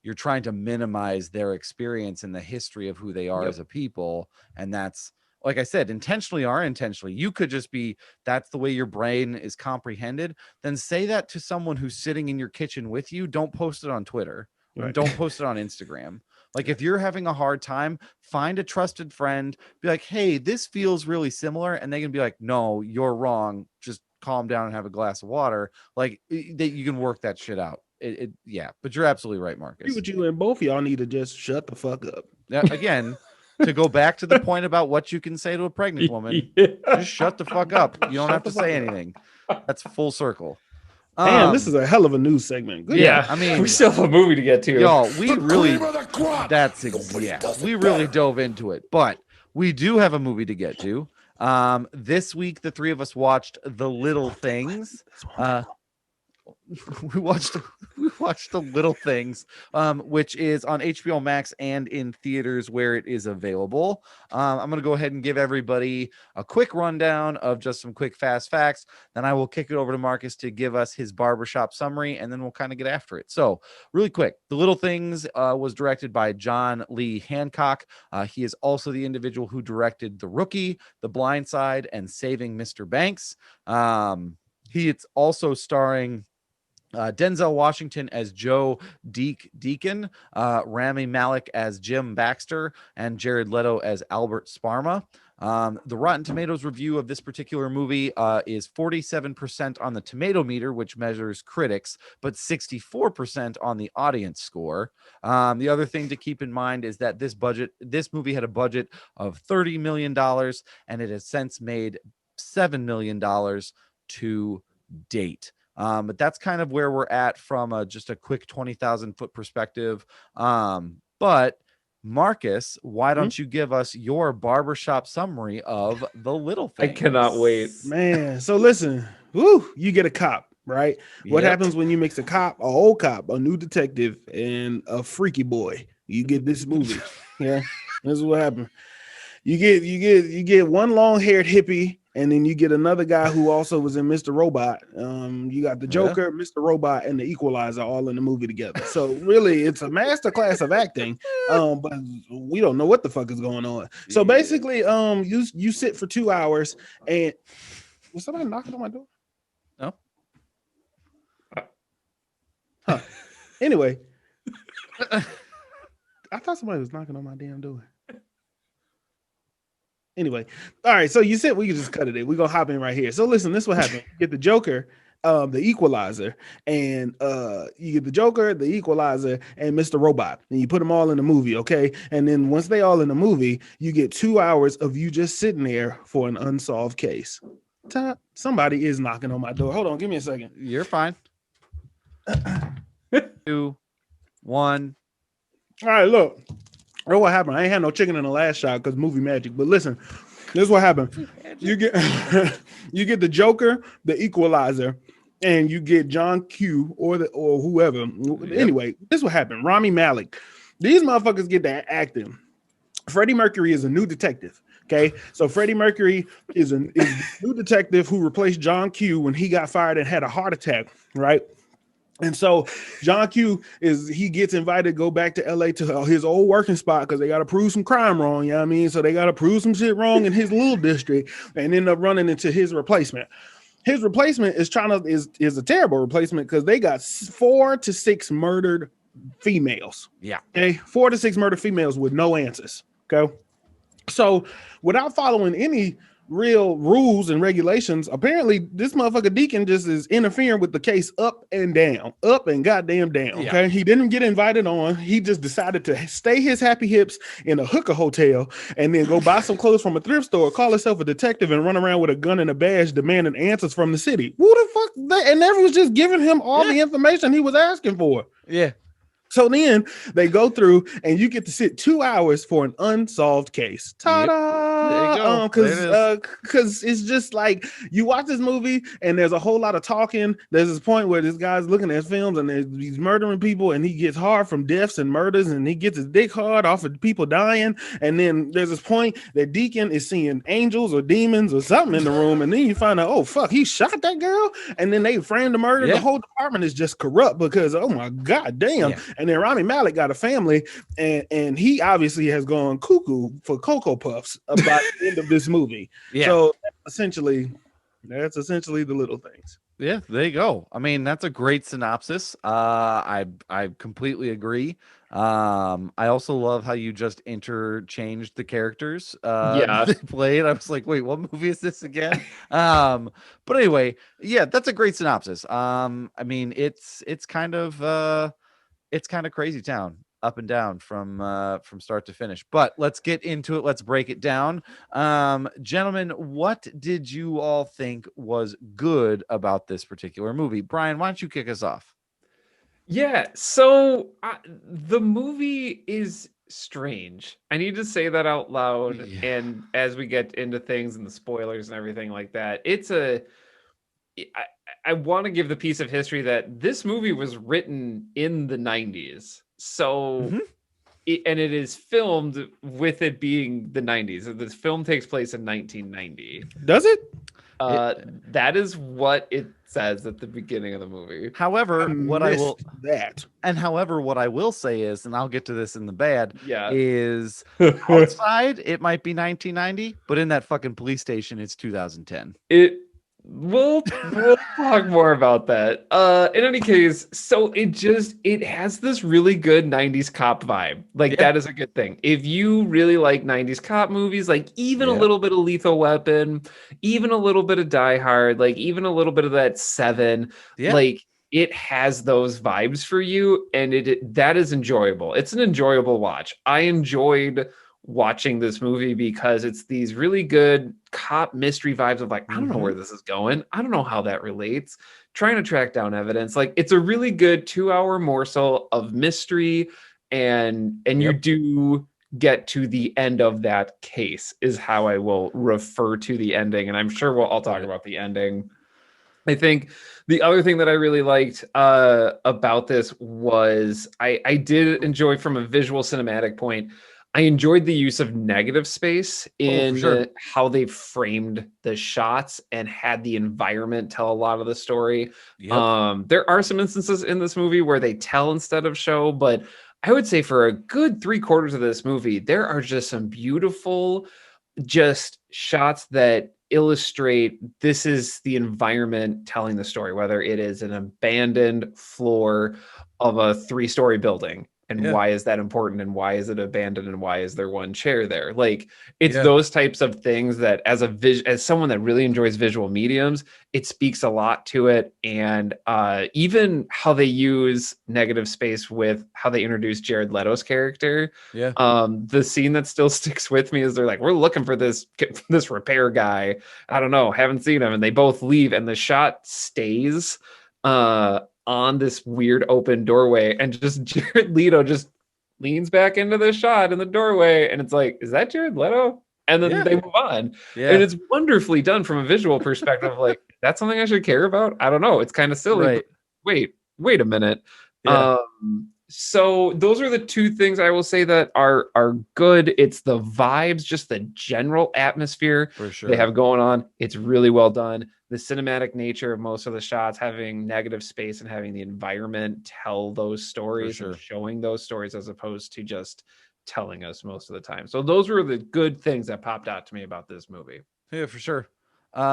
you're trying to minimize their experience and the history of who they are as a people. And that's, like I said, intentionally or unintentionally. You could just be, that's the way your brain is comprehended. Then say that to someone who's sitting in your kitchen with you. Don't post it on Twitter. Right. Don't post it on Instagram. Like, if you're having a hard time, find a trusted friend, be like, hey, this feels really similar. And they can be like, no, you're wrong. Just calm down and have a glass of water. Like, you can work that shit out. But you're absolutely right, Marcus. You and both of y'all need to just shut the fuck up. Now, again, to go back to the point about what you can say to a pregnant woman, just shut the fuck up. You don't have to say anything. That's full circle. Damn, this is a hell of a news segment. Good. Yeah, I mean, we still have a movie to get to. Y'all, we really dove into it, but we do have a movie to get to. This week, the three of us watched The Little Things. We watched The Little Things, which is on HBO Max and in theaters where it is available. I'm going to go ahead and give everybody a quick rundown of just some quick fast facts. Then I will kick it over to Marcus to give us his barbershop summary, and then we'll kind of get after it. So really quick, The Little Things was directed by John Lee Hancock. He is also the individual who directed The Rookie, The Blind Side, and Saving Mr. Banks. He is also starring Denzel Washington as Joe Deacon, Rami Malek as Jim Baxter, and Jared Leto as Albert Sparma. The Rotten Tomatoes review of this particular movie is 47% on the tomato meter, which measures critics, but 64% on the audience score. The other thing to keep in mind is that this movie had a budget of $30 million, and it has since made $7 million to date. But that's kind of where we're at from just a quick 20,000 foot perspective. But Marcus, why don't you give us your barbershop summary of The Little Things? I cannot wait. Man, so listen, you get a cop, right? What happens when you mix a old cop, a new detective, and a freaky boy? You get this movie. Yeah, this is what happened. You get one long-haired hippie, and then you get another guy who also was in Mr. Robot. You got the Joker, Mr. Robot, and the Equalizer all in the movie together. So really, it's a masterclass of acting. But we don't know what the fuck is going on. So basically, you sit for 2 hours, and was somebody knocking on my door? No. Huh. Anyway, I thought somebody was knocking on my damn door. Anyway, all right. So you said we can just cut it in. We're gonna hop in right here. So listen, this is what happened. You get the Joker, the Equalizer, and you get the Joker, the Equalizer, and Mr. Robot, and you put them all in the movie, okay? And then once they all in the movie, you get 2 hours of you just sitting there for an unsolved case. Somebody is knocking on my door. Hold on, give me a second. You're fine. 2, 1. All right, look. Oh, what happened? I ain't had no chicken in the last shot because movie magic. But listen, this is what happened. You get you get the Joker, the Equalizer, and you get John Q or whoever. Anyway, this is what happened. Rami Malek. These motherfuckers get that acting. Freddie Mercury is a new detective. Okay, so Freddie Mercury is a new detective who replaced John Q when he got fired and had a heart attack, right? And so John Q gets invited to go back to LA to his old working spot because they got to prove some crime wrong. You know what I mean? So they got to prove some shit wrong in his little district and end up running into his replacement. His replacement is a terrible replacement because they got 4 to 6 murdered females. Yeah. Okay. 4 to 6 murdered females with no answers. Okay. So without following any real rules and regulations, apparently this motherfucker Deacon just is interfering with the case up and goddamn down. Okay, he didn't get invited on. He just decided to stay his happy hips in a hooker hotel and then go buy some clothes from a thrift store, call himself a detective, and run around with a gun and a badge demanding answers from the city. Who the fuck? And never was just giving him all the information he was asking for. Yeah. So then they go through and you get to sit 2 hours for an unsolved case. Ta-da! Because it's just like you watch this movie and there's a whole lot of talking. There's this point where this guy's looking at films and he's murdering people and he gets hard from deaths and murders and he gets his dick hard off of people dying. And then there's this point that Deacon is seeing angels or demons or something in the room. And then you find out, oh, fuck, he shot that girl. And then they framed the murder. The whole department is just corrupt because, oh my God damn. Yeah. And then Rami Malek got a family, and he obviously has gone cuckoo for Cocoa Puffs about the end of this movie. Yeah. So that's essentially The Little Things. Yeah, there you go. I mean, that's a great synopsis. I completely agree. I also love how you just interchanged the characters they played. I was like, wait, what movie is this again? But anyway, yeah, that's a great synopsis. I mean, it's kind of crazy town, up and down from start to finish. But let's get into it. Let's break it down. Gentlemen, what did you all think was good about this particular movie? Bryan, why don't you kick us off? Yeah, so the movie is strange. I need to say that out loud. Yeah. And as we get into things and the spoilers and everything like that, I want to give the piece of history that this movie was written in the 90s. So, and it is filmed with it being the 90s. The film takes place in 1990. Does it? That is what it says at the beginning of the movie. However, what I will say is, and I'll get to this in the bad, is outside it might be 1990, but in that fucking police station, it's 2010. We'll talk more about that. In any case, so it has this really good 90s cop vibe. Like that is a good thing. If you really like 90s cop movies, like even a little bit of Lethal Weapon, even a little bit of Die Hard, like even a little bit of that Seven, like it has those vibes for you, and that is enjoyable. It's an enjoyable watch. I enjoyed watching this movie because it's these really good cop mystery vibes of like, I don't know where this is going. I don't know how that relates. Trying to track down evidence. Like it's a really good 2-hour morsel of mystery, and you do get to the end of that case is how I will refer to the ending. And I'm sure I'll talk about the ending. I think the other thing that I really liked about this was I did enjoy from a visual cinematic point. I enjoyed the use of negative space in how they framed the shots and had the environment tell a lot of the story. There are some instances in this movie where they tell instead of show, but I would say for a good 3/4 of this movie, there are just some beautiful just shots that illustrate this is the environment telling the story, whether it is an abandoned floor of a 3-story building. And why is that important? And why is it abandoned? And why is there one chair there? Like it's those types of things that as someone that really enjoys visual mediums, it speaks a lot to it. And even how they use negative space with how they introduce Jared Leto's character. The scene that still sticks with me is they're like, we're looking for this repair guy. I don't know, haven't seen him. And they both leave and the shot stays on this weird open doorway, and just Jared Leto just leans back into the shot in the doorway, and it's like, is that Jared Leto? And then they move on. And it's wonderfully done from a visual perspective. Like, that's something I should care about? I don't know. It's kind of silly. But wait a minute. So those are the two things I will say that are good. It's the vibes, just the general atmosphere they have going on. It's really well done. The cinematic nature of most of the shots, having negative space and having the environment tell those stories and showing those stories as opposed to just telling us most of the time. So those were the good things that popped out to me about this movie. Yeah, for sure.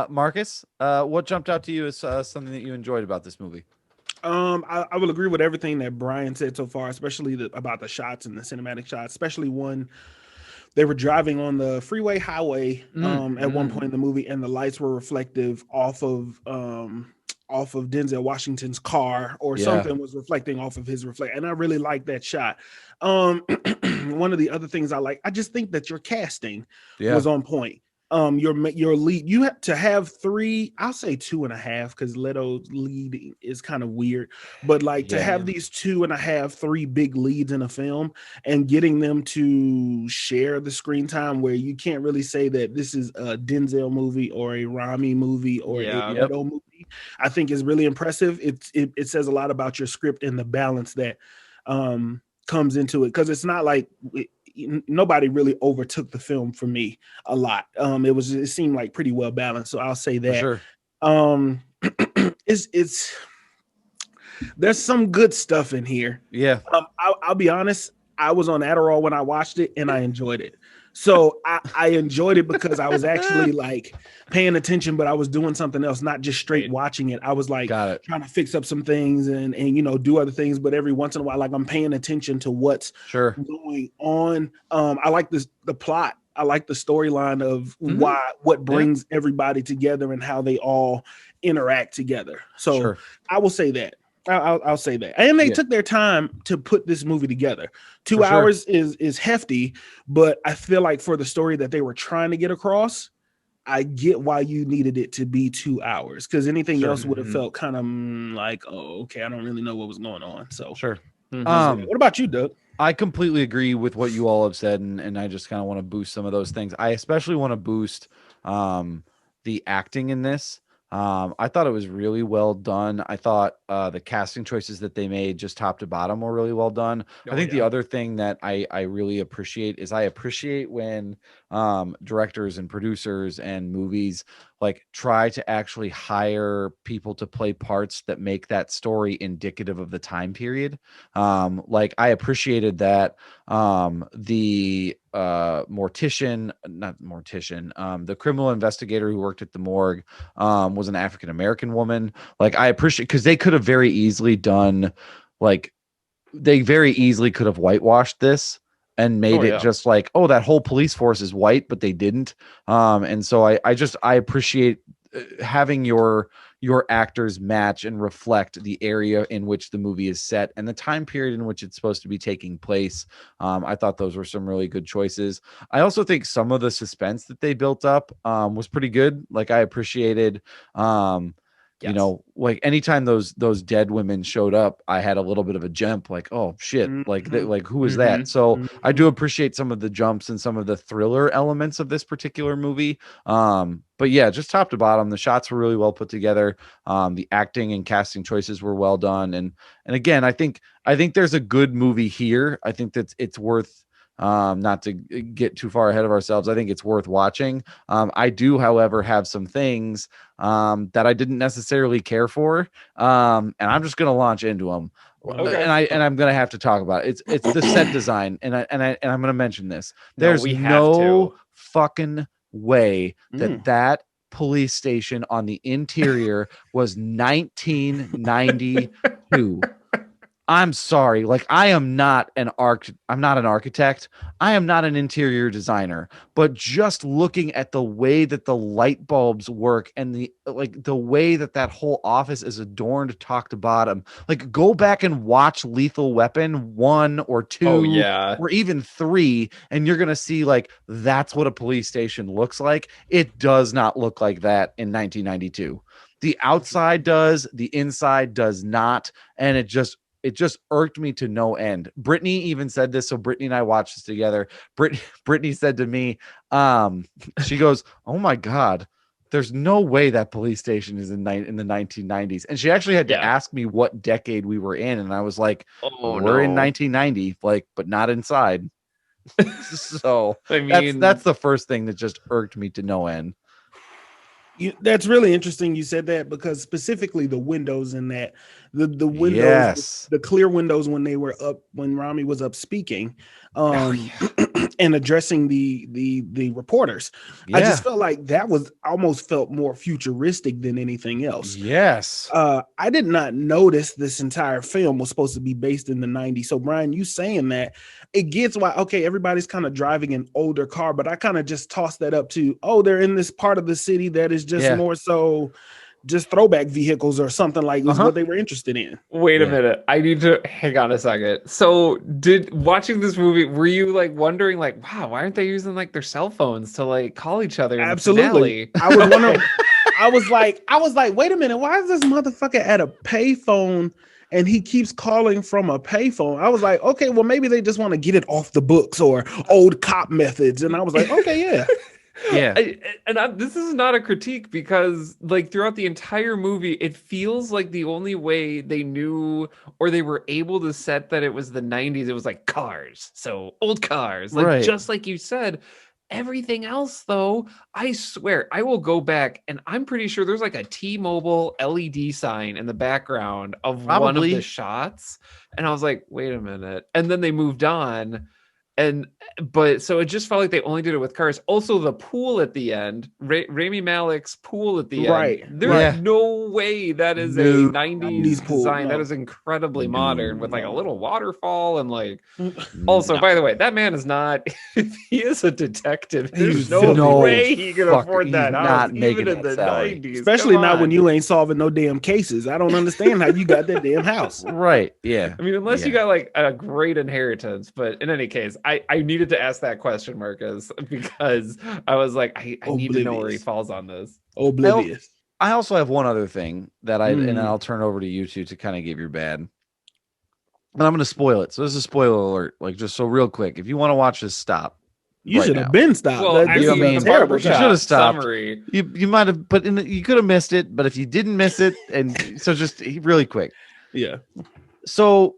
Marcus, what jumped out to you as something that you enjoyed about this movie? I will agree with everything that Bryan said so far, especially about the shots and the cinematic shots, especially when they were driving on the freeway highway at one point in the movie, and the lights were reflective off of Denzel Washington's car, or something was reflecting off of his reflect. And I really like that shot. One of the other things I just think that your casting was on point. Your lead, you have to have 3, I'll say 2.5, because Leto's lead is kind of weird, but to have these 2.5, 3 big leads in a film and getting them to share the screen time, where you can't really say that this is a Denzel movie or a Rami movie or a Leto movie, I think is really impressive. It says a lot about your script and the balance that comes into it, because it's not like nobody really overtook the film for me a lot. It seemed like pretty well balanced, so I'll say that. It's there's some good stuff in here. I'll be honest, I was on Adderall when I watched it, and I enjoyed it. So I enjoyed it because I was actually paying attention, but I was doing something else, not just straight watching it. I was trying to fix up some things and do other things, but every once in a while, I'm paying attention to what's going on. I like the plot. I like the storyline of what brings everybody together and how they all interact together. So I will say that. I'll say that. And they took their time to put this movie together. 2 hours is hefty, but I feel like for the story that they were trying to get across, I get why you needed it to be 2 hours, because anything else would have felt kind of oh, okay, I don't really know what was going on. So what about you, Doug? I completely agree with what you all have said, and I just kind of want to boost some of those things. I especially want to boost the acting in this. I thought it was really well done. I thought the casting choices that they made just top to bottom were really well done. I think the other thing that I really appreciate is I appreciate when directors and producers and movies like try to actually hire people to play parts that make that story indicative of the time period. Like I appreciated that the the criminal investigator who worked at the morgue was an African American woman. Like I appreciate, because they could have very easily done like they very easily could have whitewashed this and made it just like, oh, that whole police force is white, but they didn't. And so I appreciate having your actors match and reflect the area in which the movie is set and the time period in which it's supposed to be taking place. I thought those were some really good choices. I also think some of the suspense that they built up was pretty good. Like I appreciated you know, like anytime those dead women showed up, I had a little bit of a jump, like, oh shit, like who is that? So I do appreciate some of the jumps and some of the thriller elements of this particular movie. But yeah, just top to bottom, the shots were really well put together. The acting and casting choices were well done. And again, I think there's a good movie here. I think that it's worth not to get too far ahead of ourselves. I think it's worth watching. I do, however, have some things that I didn't necessarily care for. And I'm just going to launch into them. Okay. And I'm going to have to talk about it. It's the set design. And I'm going to mention this. There's no fucking way that police station on the interior was 1992. I'm sorry. Like I'm not an architect. I am not an interior designer, but just looking at the way that the light bulbs work and the way that whole office is adorned top to bottom, like go back and watch Lethal Weapon 1 or 2 or even 3. And you're going to see like, that's what a police station looks like. It does not look like that in 1992. The outside does, the inside does not. And it just irked me to no end. Brittany even said this. So Brittany and I watched this together. Brittany said to me, she goes, oh my God, there's no way that police station is in the 1990s. And she actually had to ask me what decade we were in. And I was like, we're in 1990, like, but not inside. So I mean, that's the first thing that just irked me to no end. That's really interesting you said that, because specifically the windows in that the windows, the clear windows when they were up, when Rami was up speaking and addressing the reporters. I just felt like that was almost felt more futuristic than anything else. I did not notice this entire film was supposed to be based in the 90s. So Bryan, you saying that, it gets why, okay, everybody's kind of driving an older car, but I kind of just tossed that up to, oh, they're in this part of the city that is just more so just throwback vehicles or something like was what they were interested in. Wait a minute. I need to hang on a second. So watching this movie, were you like wondering like, wow, why aren't they using like their cell phones to like call each other? Absolutely. I was wondering, I was like, wait a minute, why is this motherfucker at a payphone and he keeps calling from a payphone? I was like, okay, well, maybe they just want to get it off the books or old cop methods. And I was like, okay, yeah. This is not a critique, because like throughout the entire movie, it feels like the only way they knew or they were able to set that it was the 90s, it was like cars. So old cars, like just like you said. Everything else, though, I swear, I will go back and I'm pretty sure there's like a T-Mobile LED sign in the background of one of the shots. And I was like, wait a minute. And then they moved on. But so it just felt like they only did it with cars. Also, the pool at the end, Rami Malek's pool at the end. There's no way that is a 90s pool design. That is incredibly modern with like a little waterfall and like. Also, by the way, that man is not. If he is a detective, there's no way he can afford that house, even in the 90s. Especially not when you ain't solving no damn cases. I don't understand how you got that damn house. Yeah. I mean, unless you got like a great inheritance. But in any case, I needed to ask that question, Marcus, because I was like, I need to know where he falls on this. Oblivious. I also have one other thing that and then I'll turn over to you two to kind of give your bad. And I'm going to spoil it. So this is a spoiler alert. Like, just so real quick, if you want to watch this, stop. You should have been stopped. Well, terrible. You should have stopped. Summary. You might have, but you could have missed it. But if you didn't miss it, and so just really quick. Yeah. So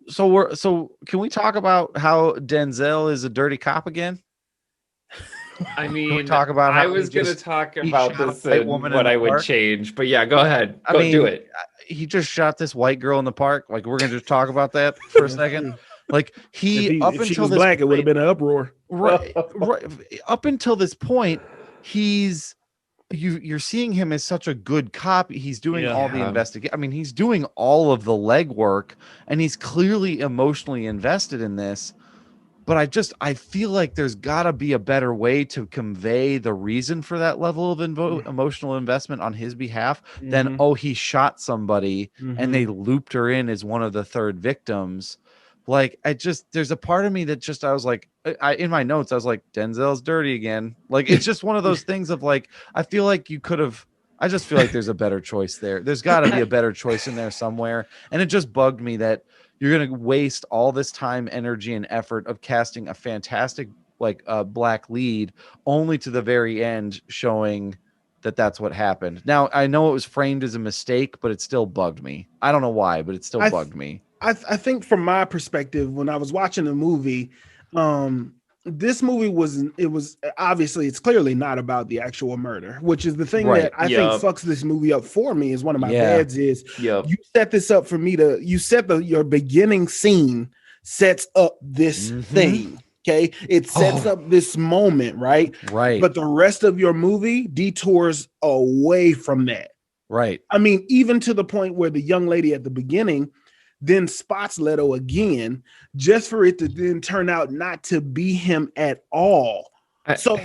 can we talk about how Denzel is a dirty cop again? I Can we mean, talk about I how was going to talk he about shot a this white and woman in what the I would park? change, but yeah, go ahead. I Go mean, do it. he just shot this white girl in the park. Like, we're gonna just talk about that for a That's second. true. Like, he up If she until was this black, it would have point, been an uproar. right, up until this point, he's you're seeing him as such a good cop. He's doing all the Yeah. investigation. I mean, he's doing all of the legwork, and he's clearly emotionally invested in this. But I feel like there's got to be a better way to convey the reason for that level of emotional investment on his behalf than, Mhm. oh, he shot somebody and they Mhm. looped her in as one of the third victims. Like, there's a part of me that just, I was like, in my notes, I was like, Denzel's dirty again. Like, it's just one of those things of like, I feel like I just feel like there's a better choice there. There's got to be a better choice in there somewhere. And it just bugged me that you're going to waste all this time, energy, and effort of casting a fantastic black lead only to the very end showing that that's what happened. Now, I know it was framed as a mistake, but it still bugged me. I don't know why, but it still bugged me. I think from my perspective, when I was watching the movie, this movie was obviously, it's clearly not about the actual murder, which is the thing Right. that I think fucks this movie up for me. Is one of my bads is Yep. you set this up for me to, you set your beginning scene sets up this thing. Okay, it sets up this moment, right? Right. But the rest of your movie detours away from that. Right. I mean, even to the point where the young lady at the beginning then spots Leto again, just for it to then turn out not to be him at all. So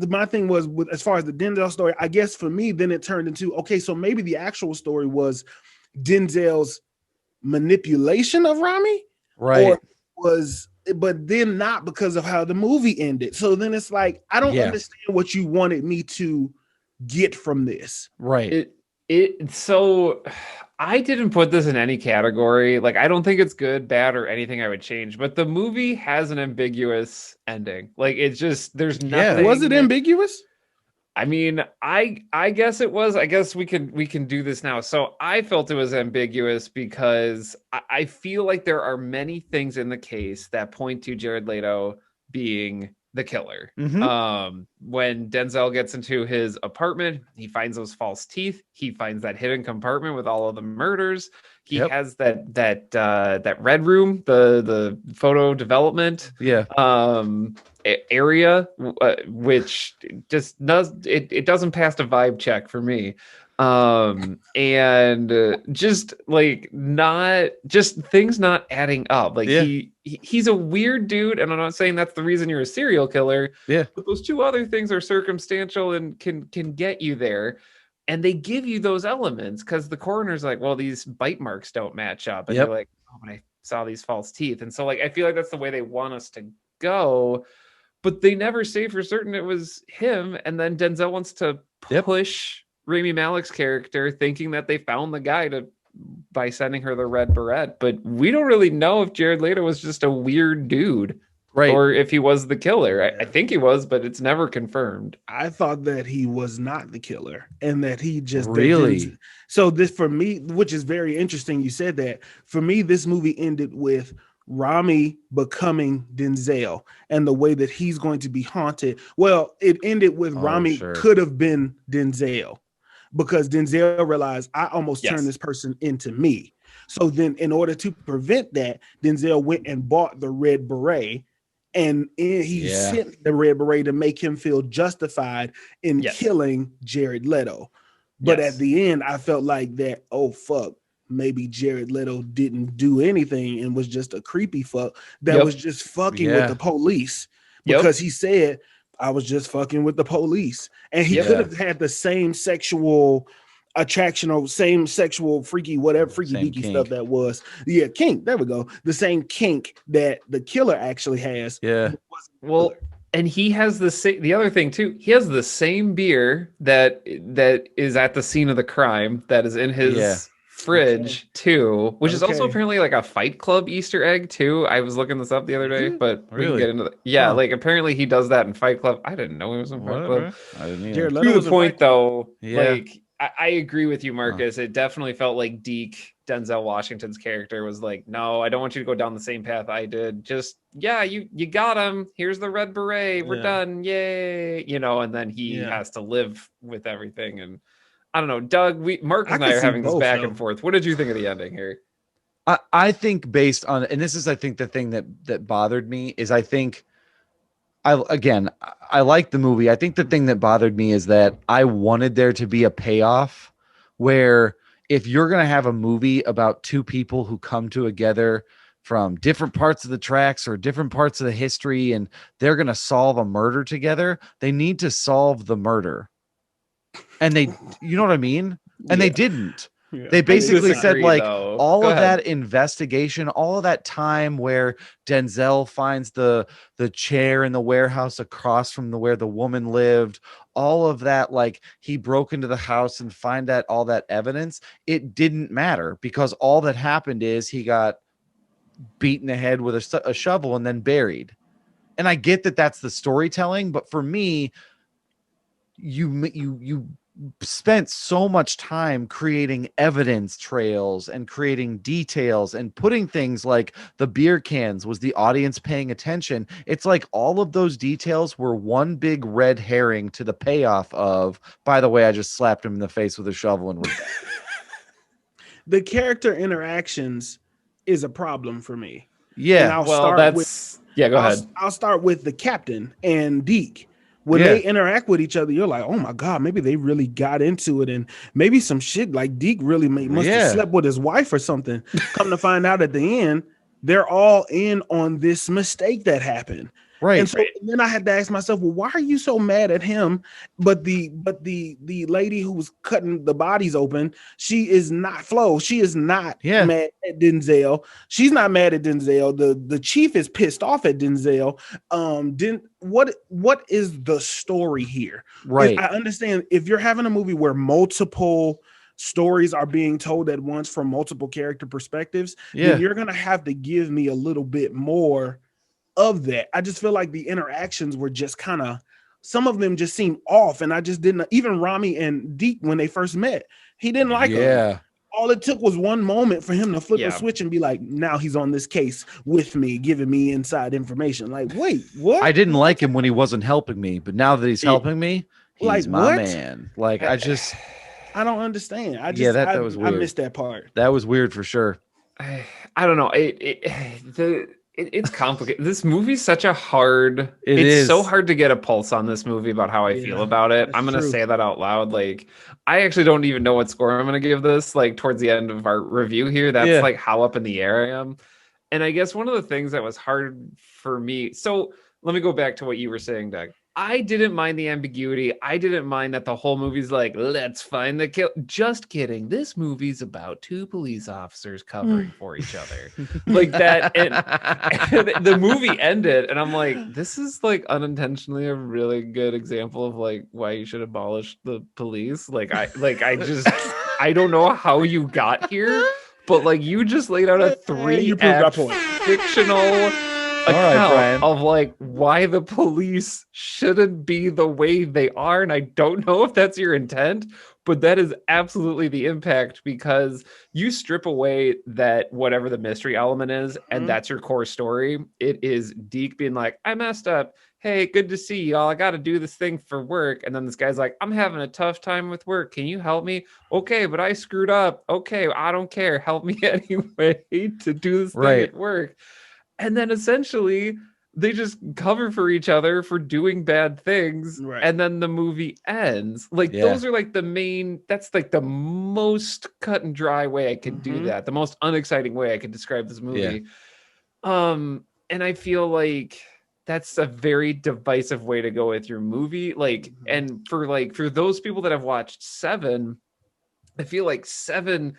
my thing was, with as far as the Denzel story, I guess for me, then it turned into, okay, so maybe the actual story was Denzel's manipulation of Rami, right? But then not because of how the movie ended. So then it's like, I don't understand what you wanted me to get from this. Right. So I didn't put this in any category. Like, I don't think it's good, bad, or anything I would change, but the movie has an ambiguous ending. Like, it's just, there's nothing. Was it ambiguous? I mean, I guess it was. I guess we can do this now. So I felt it was ambiguous because I feel like there are many things in the case that point to Jared Leto being the killer. When Denzel gets into his apartment, he finds those false teeth. He finds that hidden compartment with all of the murders. He has that red room, the photo development area, which just does it doesn't pass a vibe check for me. And just like not just things not adding up. Like he's a weird dude, and I'm not saying that's the reason you're a serial killer. But those two other things are circumstantial and can get you there. And they give you those elements because the coroner's like, well, these bite marks don't match up. And you're like, oh, but I saw these false teeth. And so like I feel like that's the way they want us to go. But they never say for certain it was him. And then Denzel wants to push Rami Malek's character, thinking that they found the guy by sending her the red beret. But we don't really know if Jared Leto was just a weird dude, right? Or if he was the killer. I think he was, but it's never confirmed. I thought that he was not the killer, and that he just really. So this, for me, which is very interesting, you said that. For me, this movie ended with Rami becoming Denzel and the way that he's going to be haunted. Well, it ended with Rami could have been Denzel, because Denzel realized, I almost turned this person into me. So then in order to prevent that, Denzel went and bought the red beret, and he sent the red beret to make him feel justified in killing Jared Leto. But at the end, I felt like that, oh, fuck, maybe Jared Leto didn't do anything and was just a creepy fuck that was just fucking with the police, because he said, I was just fucking with the police. And he could have had the same sexual attraction or same sexual freaky deaky stuff that was kink. There we go. The same kink that the killer actually has. Well, and he has the other thing too. He has the same beer that is at the scene of the crime that is in his fridge too, which is also apparently like a Fight Club Easter egg too. I was looking this up the other day, but we can get into that. Like apparently he does that in Fight Club. I didn't know he was in Fight Club. I didn't either. To the point though, like I agree with you, Marcus. It definitely felt like Deke, Denzel Washington's character, was like, no, I don't want you to go down the same path I did. Just, yeah, you got him. Here's the red beret. We're done. Yay. And then he has to live with everything. And I don't know, Doug, Marcus and I are having this back and forth. What did you think of the ending here? I think based on, and this is, I think the thing that bothered me is I like the movie. I think the thing that bothered me is that I wanted there to be a payoff where if you're going to have a movie about two people who come together from different parts of the tracks or different parts of the history, and they're going to solve a murder together, they need to solve the murder. And you know what I mean? And they didn't. Yeah. They basically said all of that investigation, all of that time where Denzel finds the chair in the warehouse across from where the woman lived, all of that, like he broke into the house and find out all that evidence. It didn't matter because all that happened is he got beaten in the head with a shovel and then buried. And I get that that's the storytelling, but for me, you spent so much time creating evidence trails and creating details and putting things like the beer cans. Was the audience paying attention? It's like all of those details were one big red herring to the payoff of, by the way, I just slapped him in the face with a shovel and we're the character interactions is a problem for me. Yeah. Go ahead. I'll start with the captain and Deke. When they interact with each other, you're like, oh my God, maybe they really got into it. And maybe some shit like Deke really must have slept with his wife or something. Come to find out at the end, they're all in on this mistake that happened. Right. And so then I had to ask myself, well, why are you so mad at him? But the lady who was cutting the bodies open, she is not Flo. She is not mad at Denzel. She's not mad at Denzel. The chief is pissed off at Denzel. What is the story here? Right. I understand if you're having a movie where multiple stories are being told at once from multiple character perspectives, then you're gonna have to give me a little bit more of that. I just feel like the interactions were just kind of, some of them just seemed off, and I just didn't. Even Rami and Deke, when they first met, he didn't like him. All it took was one moment for him to flip a switch and be like, now he's on this case with me, giving me inside information. Like, wait, what? I didn't like him when he wasn't helping me, but now that he's helping me, he's like, my man. Like, I don't understand. That was weird. I missed that part. That was weird for sure. I don't know. It's complicated. This movie's such a hard. It's so hard to get a pulse on this movie about how I feel about it. I'm gonna say that out loud. Like, I actually don't even know what score I'm gonna give this. Like towards the end of our review here, that's like how up in the air I am. And I guess one of the things that was hard for me. So let me go back to what you were saying, Doug. I didn't mind the ambiguity. I didn't mind that the whole movie's like, let's find the kill. Just kidding. This movie's about two police officers covering for each other. Like that. And the movie ended, and I'm like, this is like unintentionally a really good example of like why you should abolish the police. I don't know how you got here, but like you just laid out a 3-act fictional account of like why the police shouldn't be the way they are, and I don't know if that's your intent, but that is absolutely the impact, because you strip away that whatever the mystery element is, and that's your core story. It is Deke being like, I messed up, hey, good to see y'all, I got to do this thing for work, and then this guy's like, I'm having a tough time with work, can you help me? Okay, but I screwed up. Okay, I don't care, help me anyway to do this thing at work. And then essentially they just cover for each other for doing bad things. Right. And then the movie ends. Like those are like the main, that's like the most cut and dry way I could do that. The most unexciting way I could describe this movie. And I feel like that's a very divisive way to go with your movie. Like, and for those people that have watched Seven, I feel like Seven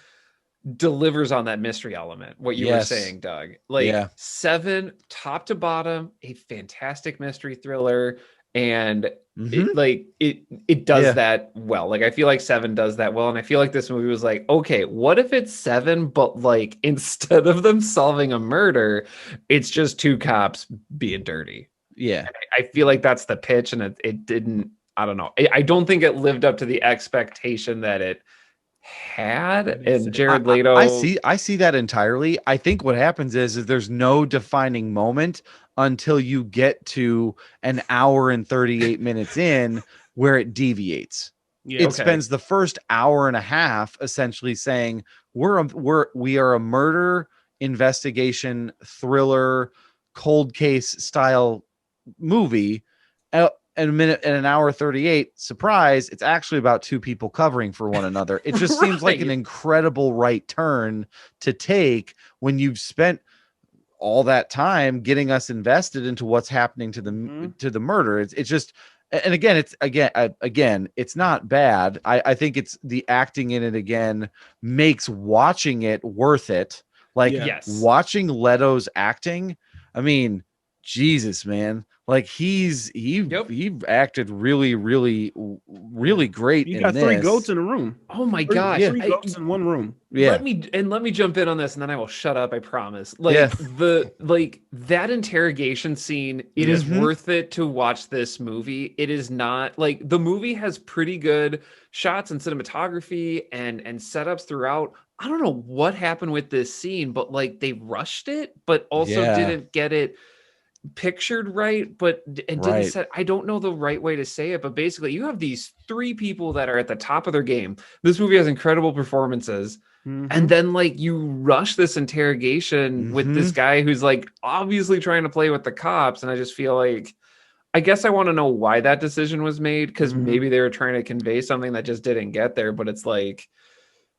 delivers on that mystery element, what you were saying, Doug. Like Seven, top to bottom, a fantastic mystery thriller, and it does that well. Like I feel like Seven does that well, and I feel like this movie was like, okay, what if it's Seven, but like instead of them solving a murder, it's just two cops being dirty. I feel like that's the pitch, and it didn't I don't know. I don't think it lived up to the expectation that it had. And Jared Leto, I see that entirely. I think what happens is there's no defining moment until you get to an hour and 38 minutes in where it deviates. Yeah. It spends the first hour and a half essentially saying we are a murder investigation thriller cold case style movie. And a minute and an hour 38, surprise, it's actually about two people covering for one another. It just seems like an incredible right turn to take when you've spent all that time getting us invested into what's happening to the murder. It's just, and again, it's not bad. I think it's the acting in it again makes watching it worth it. Like watching Leto's acting. I mean, Jesus, man. Like he acted really, really, really great. He got 3 goats in a room. Oh my gosh. 3 goats in one room. Yeah. Let me jump in on this and then I will shut up, I promise. Like that interrogation scene, it is worth it to watch this movie. It is not like the movie has pretty good shots and cinematography and setups throughout. I don't know what happened with this scene, but like they rushed it, but also didn't get it pictured right, didn't set. I don't know the right way to say it, but basically you have these 3 people that are at the top of their game. This movie has incredible performances, and then like you rush this interrogation with this guy who's like obviously trying to play with the cops, and I just feel like I guess I want to know why that decision was made, because maybe they were trying to convey something that just didn't get there, but it's like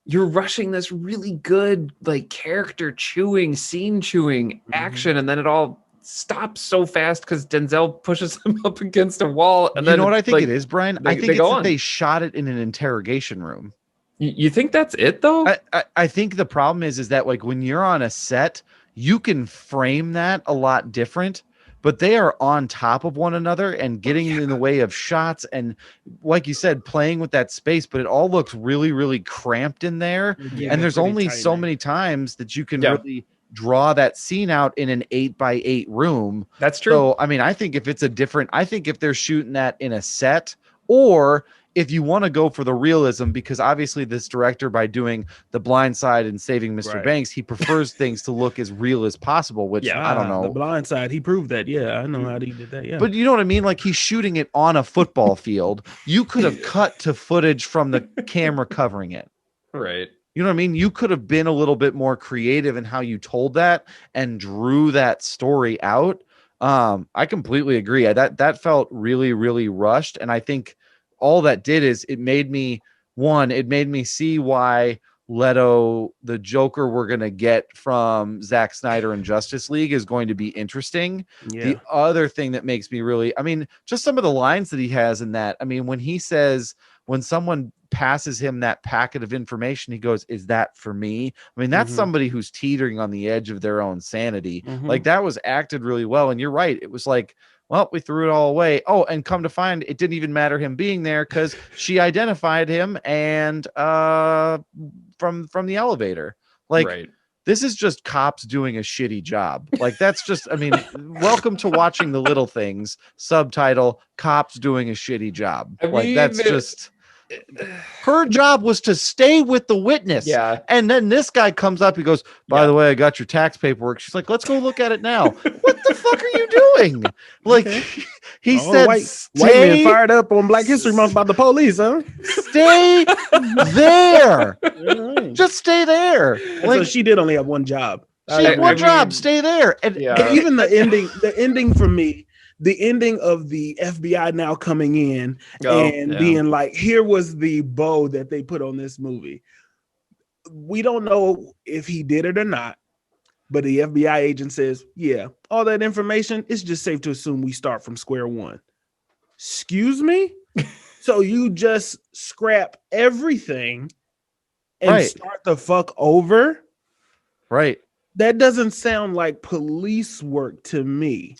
you're rushing this really good like character chewing, scene chewing action, and then it all stops so fast because Denzel pushes him up against a wall. And you know what I think it is, Brian? I think it's that they shot it in an interrogation room. You think that's it though? I think the problem is that like when you're on a set, you can frame that a lot different, but they are on top of one another and getting in the way of shots. And like you said, playing with that space, but it all looks really, really cramped in there. Yeah, and there's only so many times that you can really draw that scene out in an 8x8 room. That's true. So, I mean, I think if they're shooting that in a set, or if you want to go for the realism, because obviously this director, by doing The Blind Side and Saving Mr. Banks, he prefers things to look as real as possible, which I don't know. The Blind Side, he proved that. Yeah, I know how he did that. Yeah. But you know what I mean? Like he's shooting it on a football field. You could have cut to footage from the camera covering it. Right. You know what I mean? You could have been a little bit more creative in how you told that and drew that story out. I completely agree. That felt really, really rushed. And I think all that did is it made me see why Leto, the Joker we're going to get from Zack Snyder and Justice League, is going to be interesting. Yeah. The other thing that makes me really, I mean, just some of the lines that he has in that. I mean, when he says, when someone passes him that packet of information, he goes, "Is that for me?" I mean, that's somebody who's teetering on the edge of their own sanity. Like that was acted really well. And you're right. It was like, well, we threw it all away. Oh, and come to find it didn't even matter him being there because she identified him and from the elevator. Like this is just cops doing a shitty job. Like that's just, I mean, welcome to watching The Little Things. Subtitle: Cops doing a shitty job. Like that's just. Her job was to stay with the witness. Yeah. And then this guy comes up, he goes, by the way, I got your tax paperwork. She's like, let's go look at it now. What the fuck are you doing? Like he said, white man fired up on Black History Month by the police, huh? Stay there. Just stay there. Like, so she did only have one job. She had one job. Stay there. And even the ending for me, the ending of the FBI now coming in and being like, here was the bow that they put on this movie. We don't know if he did it or not, but the FBI agent says, yeah, all that information, it's just safe to assume we start from square one. Excuse me? So you just scrap everything and start the fuck over? Right. That doesn't sound like police work to me.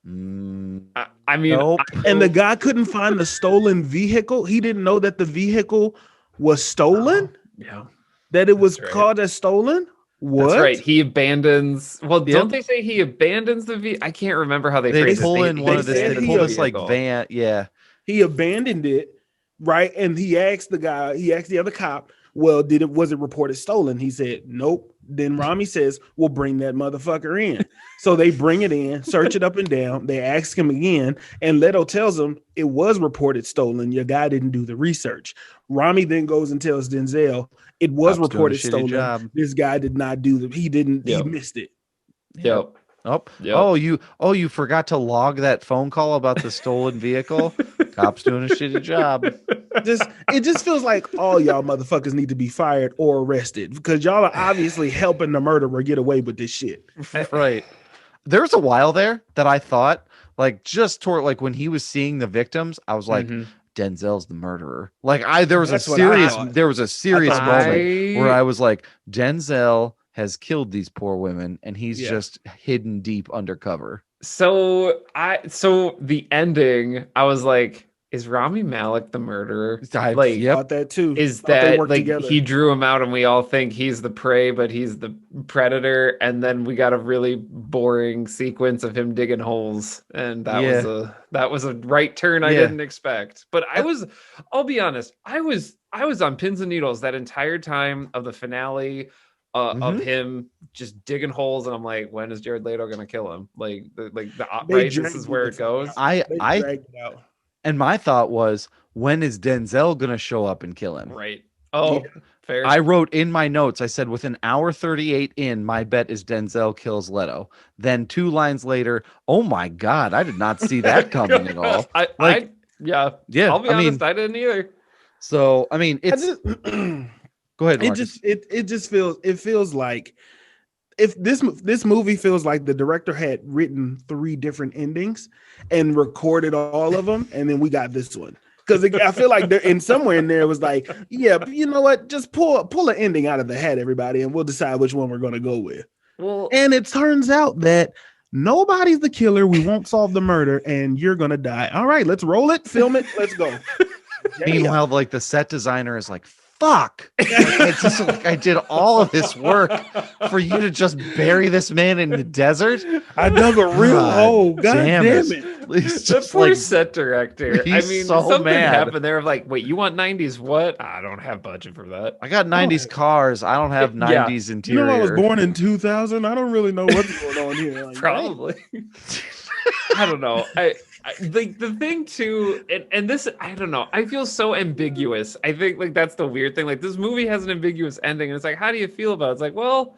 I mean, nope. And the guy couldn't find the stolen vehicle. He didn't know that the vehicle was stolen. That it was called as stolen. What? That's right. He abandons. Well, don't they say he abandons the vehicle? I can't remember how they pull in one of this. They pull this like van. Yeah. He abandoned it, right? And he asked the other cop, well, was it reported stolen? He said, nope. Then Rami says, well, bring that motherfucker in. So they bring it in, search it up and down. They ask him again, and Leto tells him it was reported stolen. Your guy didn't do the research. Rami then goes and tells Denzel it was reported stolen. Job. This guy did not do he missed it. Yep. You forgot to log that phone call about the stolen vehicle. Cop's doing a shitty job. It just feels like all y'all motherfuckers need to be fired or arrested because y'all are obviously helping the murderer get away with this shit. Right. There was a while there that I thought, like, just toward like when he was seeing the victims, I was like, Denzel's the murderer. Like, there was a serious moment where I was like, Denzel has killed these poor women and he's just hidden deep undercover. So the ending, I was like, is Rami Malek the murderer? Like, thought that too. Is that like together. He drew him out and we all think he's the prey, but he's the predator. And then we got a really boring sequence of him digging holes. And that was a right turn I didn't expect. But I'll be honest, I was on pins and needles that entire time of the finale. Of him just digging holes, and I'm like, when is Jared Leto gonna kill him? This is where it goes. And my thought was, when is Denzel gonna show up and kill him? Right. Oh, fair. I wrote in my notes, I said, with an hour 38 in, my bet is Denzel kills Leto. Then 2 lines later, oh my God, I did not see that coming at all. I'll be honest, I didn't either. So, I mean, it's... Go ahead, Marcus. It feels like if this movie feels like the director had written 3 different endings and recorded all of them, and then we got this one. Because I feel like somewhere in there it was like, yeah, but you know what? Just pull an ending out of the hat, everybody, and we'll decide which one we're going to go with. Well, and it turns out that nobody's the killer. We won't solve the murder, and you're going to die. All right, let's roll it, film it, let's go. Meanwhile, like the set designer is like, fuck. It's just like I did all of this work for you to just bury this man in the desert. I dug a real hole. God damn it. The poor set director. I mean, so something happened there of like, wait, you want 90s what? I don't have budget for that. I got 90s cars. I don't have 90s interior. You know, I was born in 2000. I don't really know what's going on here. Like, probably. I don't know. The thing too, and this, I don't know, I feel so ambiguous. I think like that's the weird thing. Like this movie has an ambiguous ending, and it's like, how do you feel about it? It's like, well,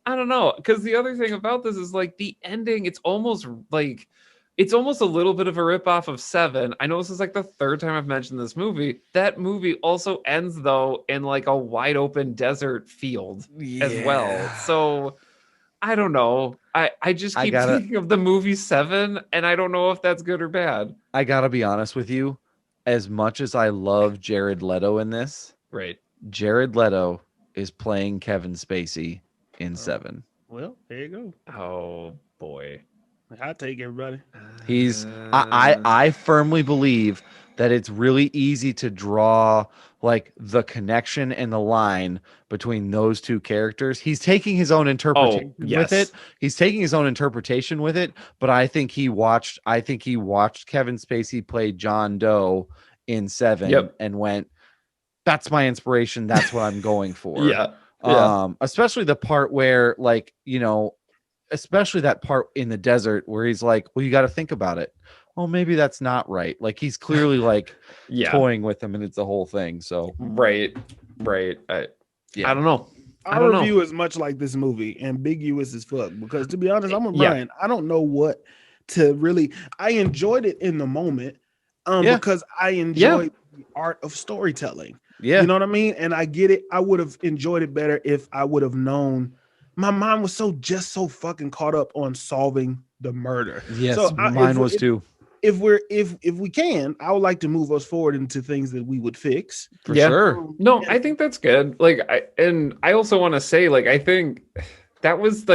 I don't know, because the other thing about this is like the ending. It's almost a little bit of a ripoff of Seven. I know this is like the 3rd time I've mentioned this movie. That movie also ends though in like a wide open desert field as well. So I don't know. I just keep thinking of the movie Seven, and I don't know if that's good or bad. I gotta be honest with you. As much as I love Jared Leto in this, right? Jared Leto is playing Kevin Spacey in Seven. Well, there you go. Oh boy, I'll take everybody. I firmly believe that it's really easy to draw like the connection and the line between those 2 characters. He's taking his own interpretation with it. He's taking his own interpretation with it, but I think he watched Kevin Spacey play John Doe in Seven and went, that's my inspiration. That's what I'm going for. Especially the part where like, you know, especially that part in the desert where he's like, well, you got to think about it. Well, maybe that's not right. Like he's clearly like toying with him, and it's the whole thing. So right. I don't know. Our review is much like this movie, ambiguous as fuck. Because to be honest, I'm with Bryan. I don't know what to really. I enjoyed it in the moment, because I enjoyed the art of storytelling. Yeah, you know what I mean. And I get it. I would have enjoyed it better if I would have known. My mind was so fucking caught up on solving the murder. Yes, so mine was too. If we can, I would like to move us forward into things that we would fix. For sure. No, I think that's good. Like, I also want to say, like, I think that was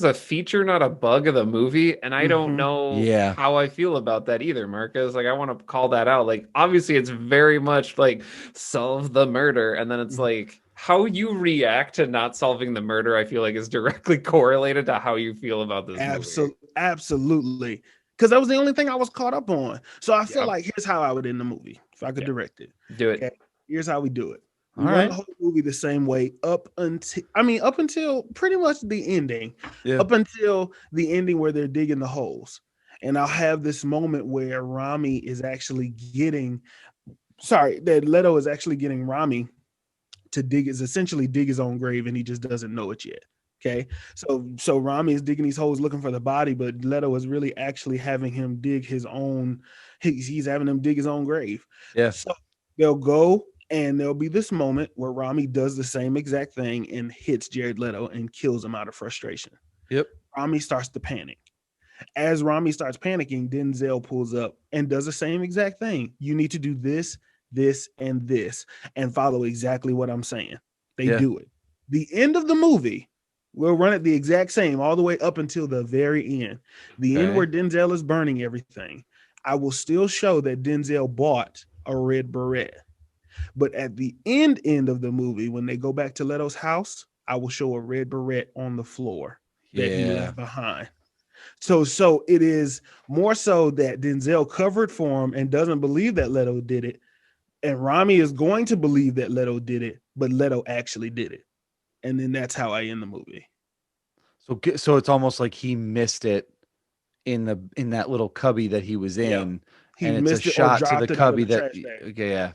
a feature, not a bug of the movie, and I don't know how I feel about that either, Marcus. Like, I want to call that out. Like, obviously, it's very much like solve the murder, and then it's like how you react to not solving the murder. I feel like is directly correlated to how you feel about this movie. Absolutely. because that was the only thing I was caught up on. So I feel like here's how I would end the movie if I could direct it. Do it. Okay, here's how we do it. We All run right. the whole movie the same way up until pretty much the ending. Yeah. Up until the ending where they're digging the holes. And I'll have this moment where Rami is actually that Leto is actually getting Rami to essentially dig his own grave, and he just doesn't know it yet. Okay, so Rami is digging these holes looking for the body, but Leto is really actually having him dig his own. He's having him dig his own grave. Yeah. So they'll go, and there'll be this moment where Rami does the same exact thing and hits Jared Leto and kills him out of frustration. Yep. Rami starts to panic. As Rami starts panicking, Denzel pulls up and does the same exact thing. You need to do this, this, and this, and follow exactly what I'm saying. They do it. The end of the movie, we'll run it the exact same all the way up until the very end. The end where Denzel is burning everything. I will still show that Denzel bought a red beret. But at the end of the movie, when they go back to Leto's house, I will show a red beret on the floor that he left behind. So it is more so that Denzel covered for him and doesn't believe that Leto did it. And Rami is going to believe that Leto did it, but Leto actually did it. And then that's how I end the movie. So it's almost like he missed it in that little cubby that he was in. He and it's missed a it or shot to dropped the it out of cubby the that trash bag. yeah.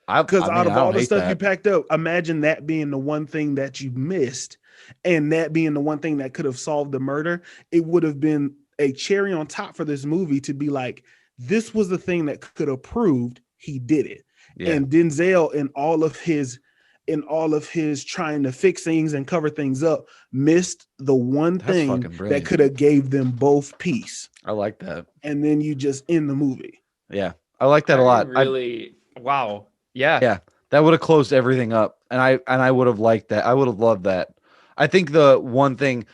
Because out of all the stuff you that. packed up, imagine that being the one thing that you missed, and that being the one thing that could have solved the murder. It would have been a cherry on top for this movie to be like, this was the thing that could have proved he did it. Yeah. And Denzel, in all of his trying to fix things and cover things up, missed the one thing that could have gave them both peace. I like that. And then you just end the movie. Yeah, I like that a lot. Wow. Yeah. Yeah. That would have closed everything up. And I would have liked that. I would have loved that. I think the one thing,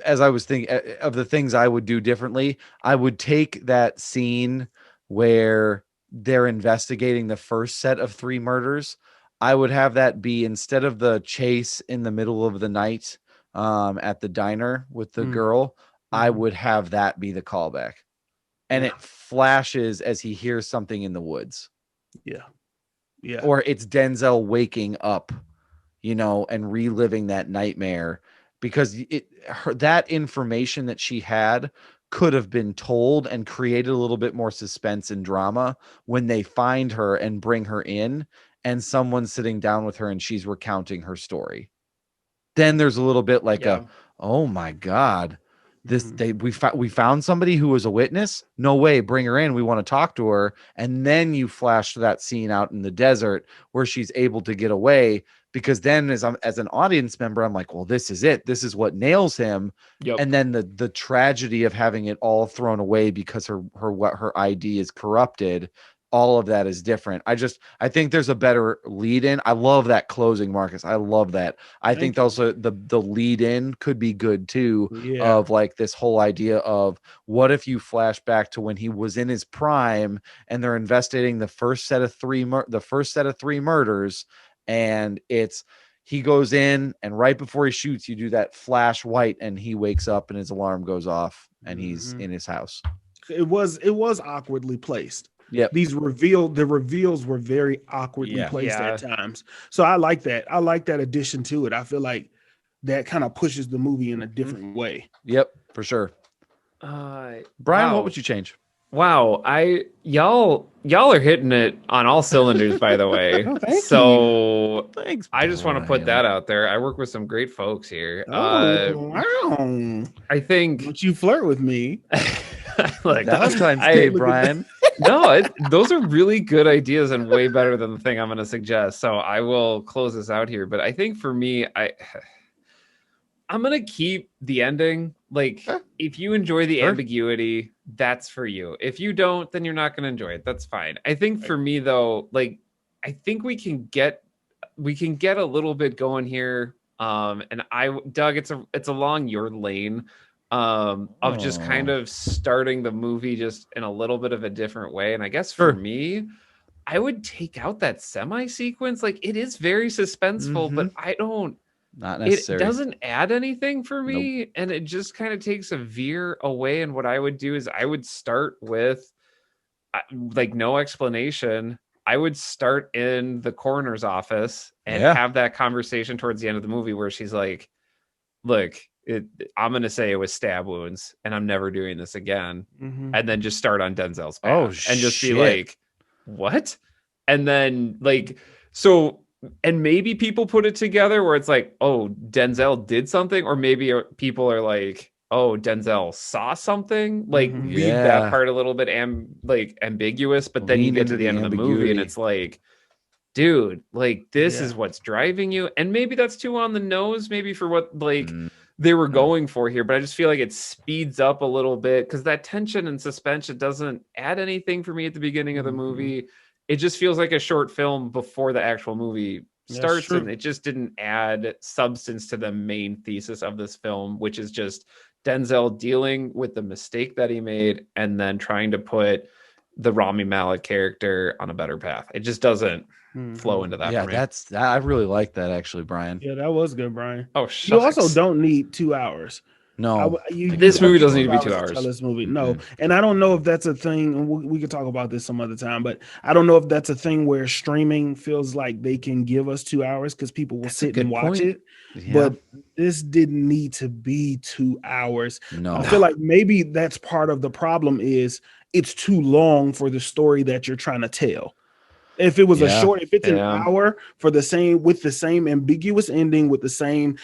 as I was thinking of the things I would do differently, I would take that scene where they're investigating the first set of 3 murders. I would have that be, instead of the chase in the middle of the night at the diner with the girl, I would have that be the callback. And it flashes as he hears something in the woods. Yeah. Yeah. Or it's Denzel waking up, and reliving that nightmare, because that information that she had could have been told and created a little bit more suspense and drama when they find her and bring her in and someone's sitting down with her and she's recounting her story. Then there's a little bit like oh my God, we found somebody who was a witness. No way, bring her in. We want to talk to her. And then you flash that scene out in the desert where she's able to get away, because then as an audience member, I'm like, well, this is it. This is what nails him. Yep. And then the tragedy of having it all thrown away because her ID is corrupted. All of that is different. I think there's a better lead in. I love that closing, Marcus. I love that. I think also the lead in could be good too, of like this whole idea of, what if you flash back to when he was in his prime and they're investigating the first set of 3 murders, and he goes in, and right before he shoots, you do that flash white and he wakes up and his alarm goes off and he's in his house. It was awkwardly placed. Yeah, the reveals were very awkwardly placed at times. So I like that. I like that addition to it. I feel like that kind of pushes the movie in a different way. Yep, for sure. Brian, what would you change? Wow, y'all are hitting it on all cylinders, by the way. Oh, thanks. I just want to put that out there. I work with some great folks here. Wow. I think. Don't you flirt with me? Like Valentine's Day, Brian. No, those are really good ideas and way better than the thing I'm going to suggest. So I will close this out here. But I think for me, I'm going to keep the ending. Like, if you enjoy the ambiguity, that's for you. If you don't, then you're not going to enjoy it. That's fine. I think for me, though, like, I think we can get a little bit going here. And Doug, it's along your lane. Of just kind of starting the movie just in a little bit of a different way. And I guess for me, I would take out that semi sequence. Like, it is very suspenseful, but I don't Not it necessary. doesn't add anything for Nope. me, and it just kind of takes a veer away. And what I would do is I would start with like no explanation. I would start in the coroner's office and Yeah. have that conversation towards the end of the movie where she's like, look, I'm going to say it was stab wounds and I'm never doing this again. Mhm. And then just start on Denzel's path Oh, and just shit. be like, what? And then like, so, and maybe people put it together where it's like, oh, Denzel did something, or maybe people are like, oh, Denzel saw something, like Mhm. leave Yeah. that part a little bit like ambiguous, but then you Lean get to into the the end of the movie and ambiguity. it's like, dude, like this Yeah. is what's driving you. And maybe that's too on the nose, maybe for what like Mm. they were going for here, but I just feel like it speeds up a little bit because that tension and suspense, it doesn't add anything for me at the beginning of the Mhm. movie. It just feels like a short film before the actual movie That's starts, true. and it just didn't add substance to the main thesis of this film, which is just Denzel dealing with the mistake that he made and then trying to put the Rami Malek character on a better path. It just doesn't flow Mhm. into that Yeah, for me. I really like that actually, Brian. Yeah, that was good, Brian. Oh, You also shucks. don't need 2 hours. No, This movie doesn't need to be 2 to hours. tell this movie. No, Mhm. and I don't know if that's a thing. And we could talk about this some other time, but I don't know if that's a thing where streaming feels like they can give us 2 hours because people will That's a sit good and watch point. it. Yeah. But this didn't need to be 2 hours. No. I feel like maybe that's part of the problem is it's too long for the story that you're trying to tell. If it was a Yeah. short, if it's an Yeah. hour for the same with the same ambiguous ending with the same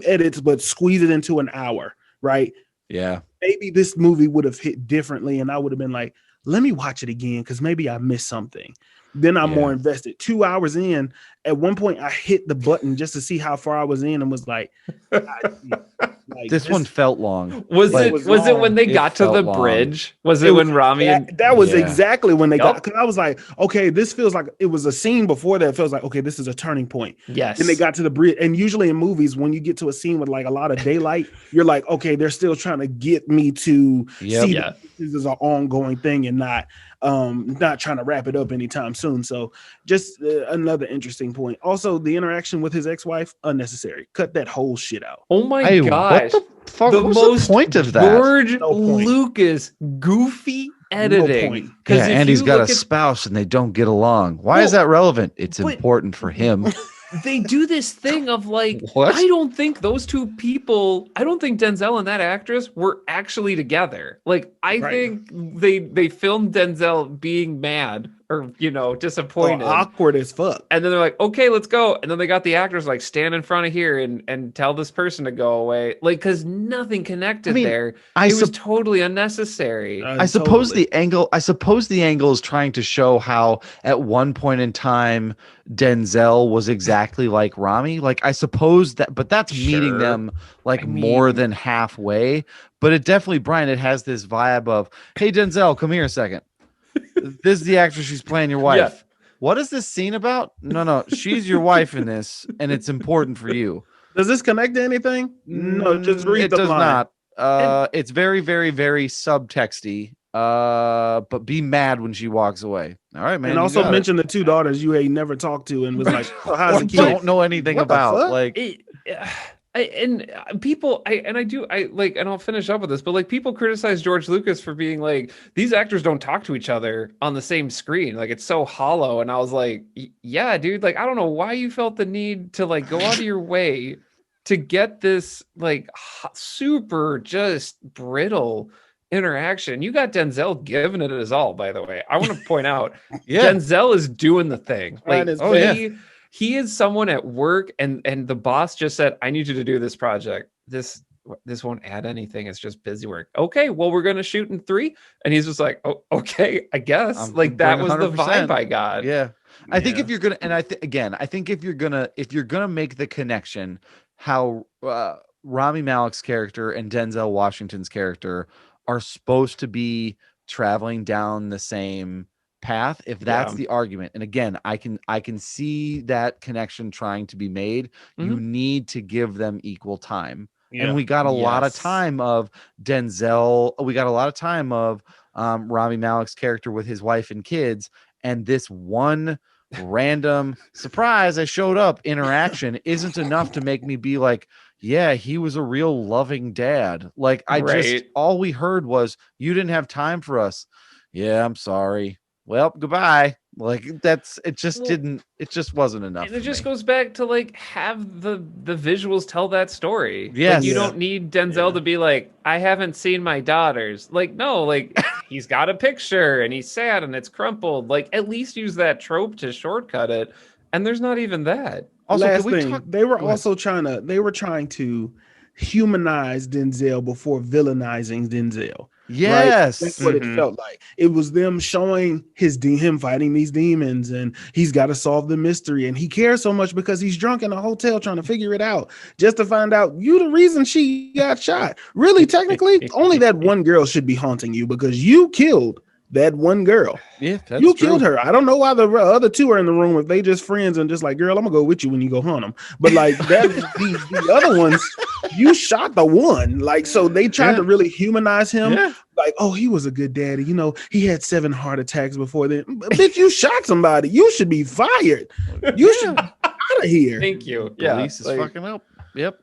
edits, but squeeze it into an hour, right? Yeah. Maybe this movie would have hit differently, and I would have been like, let me watch it again because maybe I missed something. Then I'm more Yeah. invested. 2 hours in, at one point, I hit the button just to see how far I was in and was like, like This one felt long. Was but it was was it when long. they It got to the felt long. bridge? Was it it was when Rami and that was Yeah. exactly when they got, Yup. because I was like, okay, this feels like it was a scene before that feels like, okay, this is a turning point. yes. Then they got to the bridge, and usually in movies, when you get to a scene with like a lot of daylight, you're like, okay, they're still trying to get me to Yep. see Yeah. that this is an ongoing thing and not trying to wrap it up anytime soon. So just another interesting point. Also, the interaction with his ex-wife, unnecessary. Cut that whole shit out. Oh my Hey, gosh. what the fuck The was most the point of that? George No point. Lucas goofy editing. point. Yeah, if Andy's you got a look at- spouse and they don't get along. Why is Well, that relevant? It's but- important for him. they do this thing of like, What? I don't think those two people, I don't think Denzel and that actress were actually together. Like, I Right. think they filmed Denzel being mad or, disappointed. Awkward as fuck. And then they're like, okay, let's go. And then they got the actors like stand in front of here and tell this person to go away. Like, because nothing connected there. It was totally unnecessary. I suppose the angle is trying to show how at one point in time Denzel was exactly like Rami. Like I suppose that, but that's meeting Sure. them like I more mean- than halfway. But it definitely, Brian, it has this vibe of, hey Denzel, come here a second. This is the actress, she's playing your wife. Yeah. What is this scene about? No, she's your wife in this, and it's important for you. Does this connect to anything? No, just read It the does line. not. It's very, very, very subtexty. But be mad when she walks away. All right, man. And you also got it. mention the 2 daughters you ain't never talked to and was like, oh, how's Or the kid? don't know anything What the about. fuck? Like, People, and I'll finish up with this, but like people criticize George Lucas for being like, these actors don't talk to each other on the same screen. Like it's so hollow. And I was like, yeah, dude, like, I don't know why you felt the need to like go out of your way to get this like super just brittle interaction. You got Denzel giving it his all, by the way. I want to point out, yeah, Denzel is doing the thing. Like, Oh, yeah. he is someone at work, and the boss just said, I need you to do this project. This won't add anything. It's just busy work. Okay, well, we're gonna shoot in 3. And he's just like, oh, okay, I guess. Like that was the 100%. vibe I got. yeah. I think if you're gonna, and I think if you're gonna make the connection, how Rami Malek's character and Denzel Washington's character are supposed to be traveling down the same path, if that's Yeah. the argument, and again, I can see that connection trying to be made. You need to give them equal time. And we got a lot of Yes. time of Denzel. We got a lot of time of Rami Malek's character with his wife and kids, and this one random surprise, I showed up interaction isn't enough to make me be like, yeah, he was a real loving dad. Like all we heard was, you didn't have time for us. Yeah, I'm sorry. Well, goodbye. Like it just wasn't enough. And it just goes back to like, have the visuals tell that story. Yes. Like, you don't need Denzel to be like, I haven't seen my daughters. Like, no, like he's got a picture and he's sad and it's crumpled. Like, at least use that trope to shortcut it. And there's not even that. Also, last thing, they were trying to humanize Denzel before villainizing Denzel. Yes, right? That's what it felt like. It was them showing him fighting these demons, and he's got to solve the mystery, and he cares so much because he's drunk in a hotel trying to figure it out, just to find out you the reason she got shot. Really, technically, only that one girl should be haunting you because you killed that one girl. Yeah, that's you killed her. I don't know why the other two are in the room if they just friends and just like, girl, I'm gonna go with you when you go hunt them. But like that, the other ones, you shot the one. Like, so they tried to really humanize him. Yeah. Like, oh, he was a good daddy. You know, he had 7 heart attacks before then. Bitch, you shot somebody. You should be fired. You should be out of here. Thank you. Police is fucking up. Yep.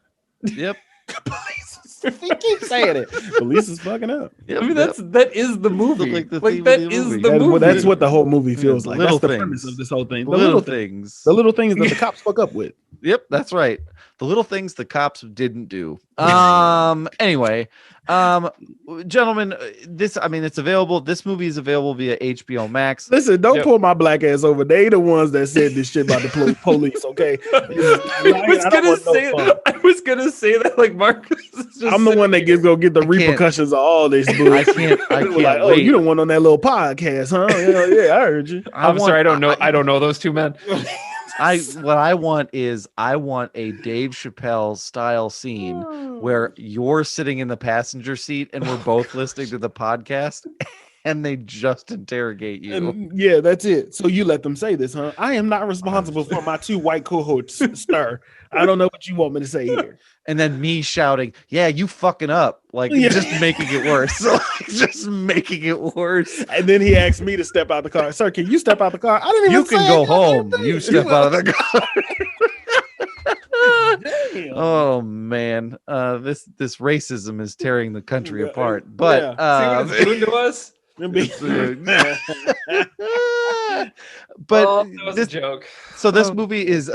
He keeps saying it. Police is fucking up. Yep, I mean, that is the movie. Like that is the movie. That's what the whole movie feels like. That's the premise of this whole thing. The little things. The little things that the cops fuck up with. Yep, that's right. The little things the cops didn't do. Anyway, gentlemen, it's available. This movie is available via HBO Max. Listen, don't pull my black ass over. They the ones that said this shit about the police. Okay, I was gonna say that like Marcus. I'm the one that go get the repercussions of all this. I can't like, oh, you don't want on that little podcast, huh? Yeah, I heard you. I'm sorry, I don't know those two men. What I want a Dave Chappelle style scene where you're sitting in the passenger seat and we're both listening to the podcast and they just interrogate you. And yeah, that's it. So you let them say this, huh? I am not responsible for my 2 white cohorts, sir. I don't know what you want me to say here. And then me shouting, yeah, you fucking up. Like, just making it worse. Just making it worse. And then he asked me to step out the car. Sir, can you step out the car? I didn't even You can go home. You step out of the car. Oh, man. This racism is tearing the country apart. But see what it's doing to us? But that was a joke. So this movie is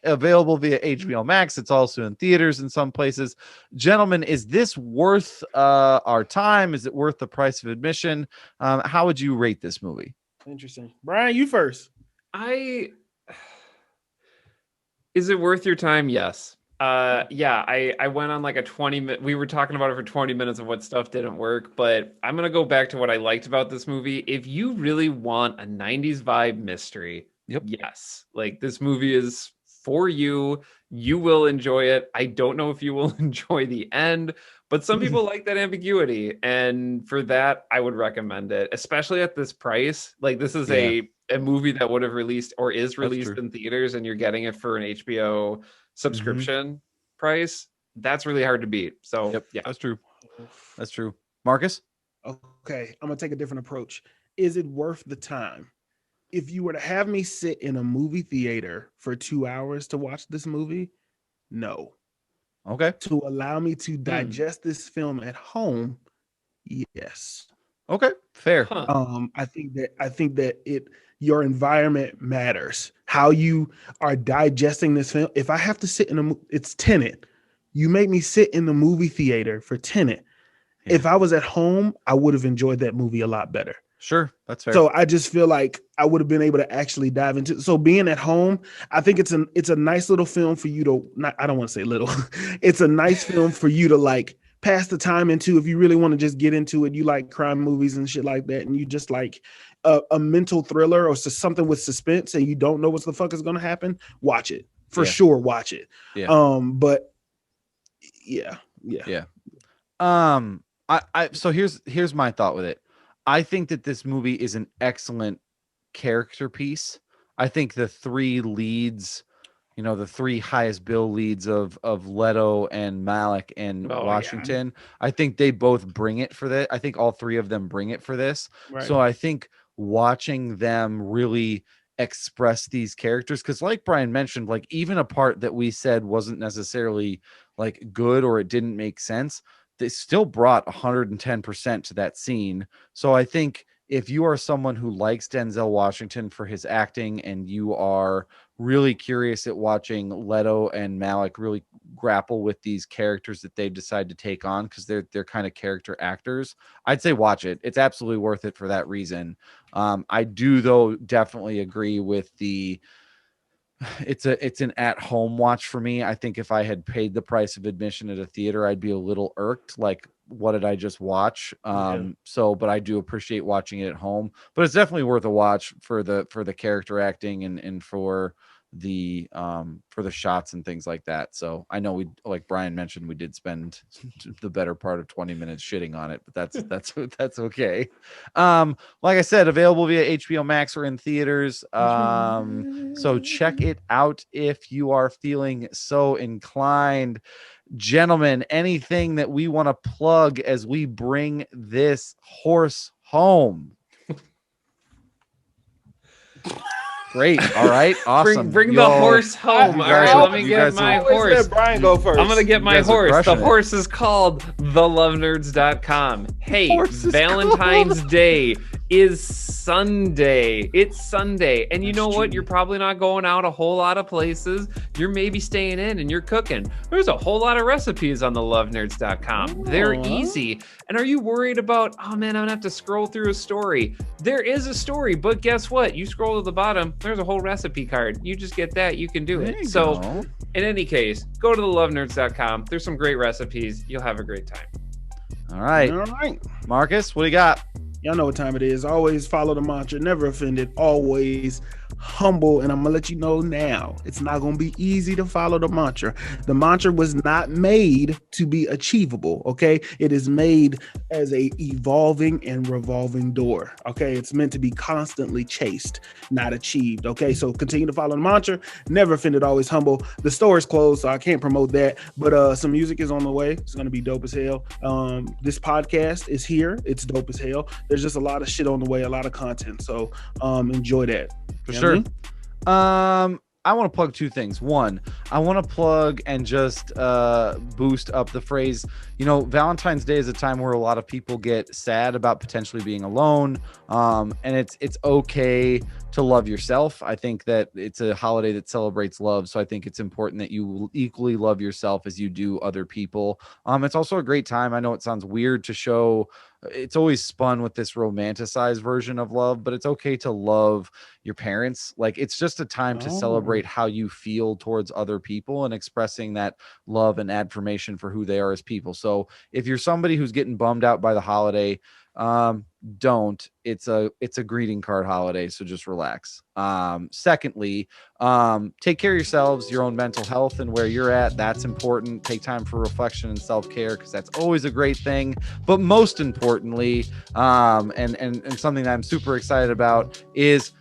available via HBO Max. It's also in theaters in some places. Gentlemen, is this worth our time? Is it worth the price of admission? How would you rate this movie? Interesting. Bryan, you first. Is it worth your time? Yes. I went on like a 20-minute, we were talking about it for 20 minutes of what stuff didn't work, but I'm going to go back to what I liked about this movie. If you really want a 90s vibe mystery, yes, like this movie is for you. You will enjoy it. I don't know if you will enjoy the end, but some people like that ambiguity. And for that, I would recommend it, especially at this price. Like this is a movie that would have released or is released in theaters and you're getting it for an HBO subscription price. That's really hard to beat. So yeah, that's true. Marcus? Okay, I'm gonna take a different approach. Is it worth the time? If you were to have me sit in a movie theater for 2 hours to watch this movie, no. Okay. To allow me to digest this film at home, yes. Okay, fair. I think that your environment matters. How you are digesting this film. If I have to sit it's Tenet. You make me sit in the movie theater for Tenet. Yeah. If I was at home, I would have enjoyed that movie a lot better. Sure, that's fair. So I just feel like I would have been able to actually dive into it. So being at home, I think it's a nice little film for you to I don't want to say little. It's a nice film for you to like pass the time into if you really want to just get into it. You like crime movies and shit like that, and you just like a mental thriller or something with suspense and you don't know what the fuck is going to happen, watch it. For sure, watch it. Yeah. But yeah. So here's my thought with it. I think that this movie is an excellent character piece. I think the 3 leads, the 3 highest bill leads of Leto and Malek and Washington, I think they both bring it for that. I think all 3 of them bring it for this. Right. So I think watching them really express these characters, because like Bryan mentioned, like even a part that we said wasn't necessarily like good or it didn't make sense, they still brought 110% to that scene. So I think if you are someone who likes Denzel Washington for his acting and you are really curious at watching Leto and Malek really grapple with these characters that they've decided to take on, because they're kind of character actors, I'd say watch it. It's absolutely worth it for that reason. I do though definitely agree with it's an at-home watch for me. I think if I had paid the price of admission at a theater, I'd be a little irked, like what did I just watch? But I do appreciate watching it at home, but it's definitely worth a watch for the character acting and for the shots and things like that. So I know like Bryan mentioned, we did spend the better part of 20 minutes shitting on it, but that's okay. Like I said, available via HBO Max or in theaters. So check it out if you are feeling so inclined. Gentlemen, anything that we want to plug as we bring this horse home? Great. All right. Awesome. Bring the horse home. All right, let me get my horse. Let Bryan go first. I'm going to get my horse. The horse is called thelovenerds.com. Hey, Valentine's Day is Sunday. It's Sunday. And you know what? You're probably not going out a whole lot of places. You're maybe staying in and you're cooking. There's a whole lot of recipes on thelovenerds.com. They're easy. And are you worried about, oh man, I'm going to have to scroll through a story? There is a story, but guess what? You scroll to the bottom, there's a whole recipe card. You just get that, you can do it. So in any case, go to thelovenerds.com. There's some great recipes. You'll have a great time. All right. Marcus, what do you got? Y'all know what time it is. Always follow the mantra, never offended, always humble. And I'm gonna let you know now, it's not gonna be easy to follow the mantra. The mantra was not made to be achievable, okay? It is made as a evolving and revolving door, okay? It's meant to be constantly chased, not achieved, okay? So continue to follow the mantra, never offended, always humble. The store is closed, so I can't promote that, but some music is on the way. It's gonna be dope as hell. This podcast is here. It's dope as hell. There's just a lot of shit on the way, a lot of content. So enjoy that. For sure. I want to plug two things. One, I want to plug and just boost up the phrase. You know, Valentine's Day is a time where a lot of people get sad about potentially being alone. And it's okay to love yourself. I think that it's a holiday that celebrates love. So I think it's important that you equally love yourself as you do other people. It's also a great time. I know it sounds weird to show. It's always spun with this romanticized version of love, but it's okay to love your parents. Like, it's just a time to celebrate how you feel towards other people and expressing that love and affirmation for who they are as people. So if you're somebody who's getting bummed out by the holiday, don't. It's a greeting card holiday, so just relax. Secondly, take care of yourselves, your own mental health, and where you're at. That's important. Take time for reflection and self-care, because that's always a great thing. But most importantly, and something that I'm super excited about is,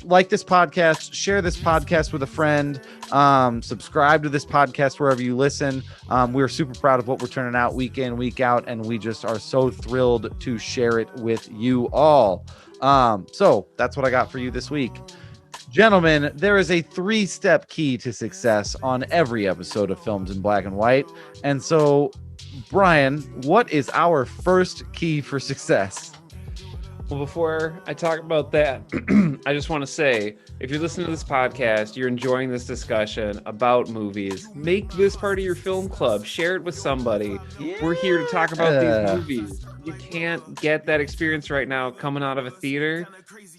like this podcast, share this podcast with a friend, subscribe to this podcast wherever you listen. We're super proud of what we're turning out week in, week out, and we just are so thrilled to share it with you all. So that's what I got for you this week. Gentlemen, there is a 3-step key to success on every episode of Films in Black and White. And so, Bryan, what is our first key for success? Well, before I talk about that, I just want to say, if you're listening to this podcast, you're enjoying this discussion about movies, make this part of your film club. Share it with somebody. Yeah. We're here to talk about these movies. You can't get that experience right now coming out of a theater.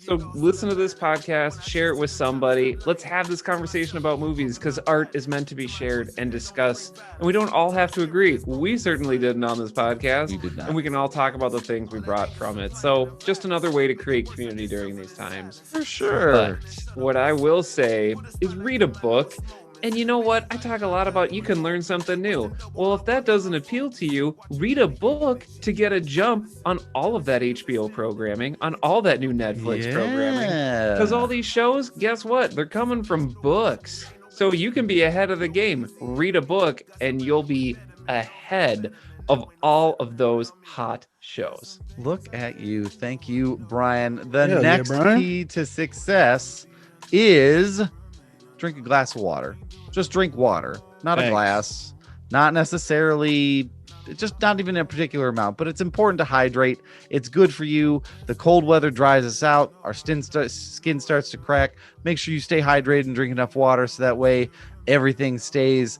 So listen to this podcast, share it with somebody. Let's have this conversation about movies, because art is meant to be shared and discussed. And we don't all have to agree. We certainly didn't on this podcast. We did not. And we can all talk about the things we brought from it. So just another way to create community during these times. For sure. But what I will say is read a book. And you know what? I talk a lot about you can learn something new. Well, if that doesn't appeal to you, read a book to get a jump on all of that HBO programming, on all that new Netflix programming. Because all these shows, guess what? They're coming from books. So you can be ahead of the game. Read a book and you'll be ahead of all of those hot shows. Look at you. Thank you, Brian. The Hell yeah, next Brian. key to success is drink a glass of water. Just drink water, not a Thanks. glass, not necessarily, just not even a particular amount, but it's important to hydrate. It's good for you. The cold weather dries us out. Our skin starts to crack. Make sure you stay hydrated and drink enough water so that way everything stays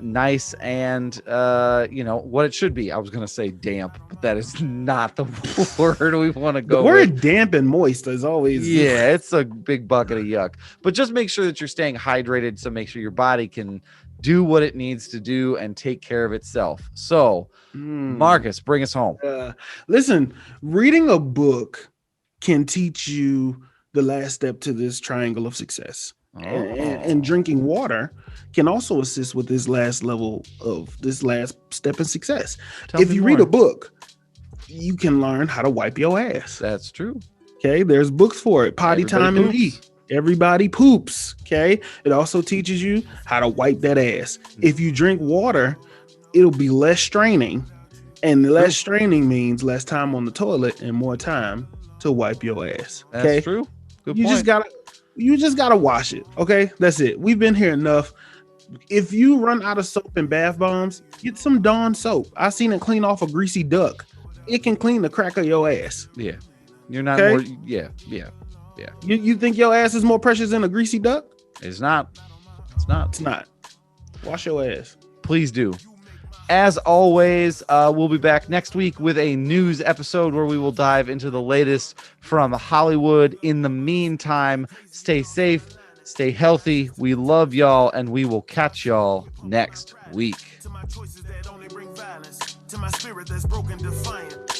nice and what it should be. I was gonna say damp, but that is not the word we want to go The word with. damp and moist is always Yeah, it's a big bucket of yuck. But just make sure that you're staying hydrated, so make sure your body can do what it needs to do and take care of itself. So Marcus, bring us home. Listen, reading a book can teach you the last step to this triangle of success. And drinking water can also assist with this last step in success. If you read a book, you can learn how to wipe your ass. That's true. Okay, there's books for it. Potty Time and Me. Everybody poops. Okay, it also teaches you how to wipe that ass. If you drink water, it'll be less straining, and less straining means less time on the toilet and more time to wipe your ass. Okay, That's true. Good point. You just gotta wash it. Okay, that's it. We've been here enough. If you run out of soap and bath bombs, get some Dawn soap. I seen it clean off a greasy duck. It can clean the crack of your ass. Yeah, you're not. Okay? More, yeah. You think your ass is more precious than a greasy duck? It's not. It's not. It's not. Wash your ass. Please do. As always, we'll be back next week with a news episode where we will dive into the latest from Hollywood. In the meantime, stay safe, stay healthy. We love y'all, and we will catch y'all next week. To my choices that only bring violence, to my spirit that's broken defiant.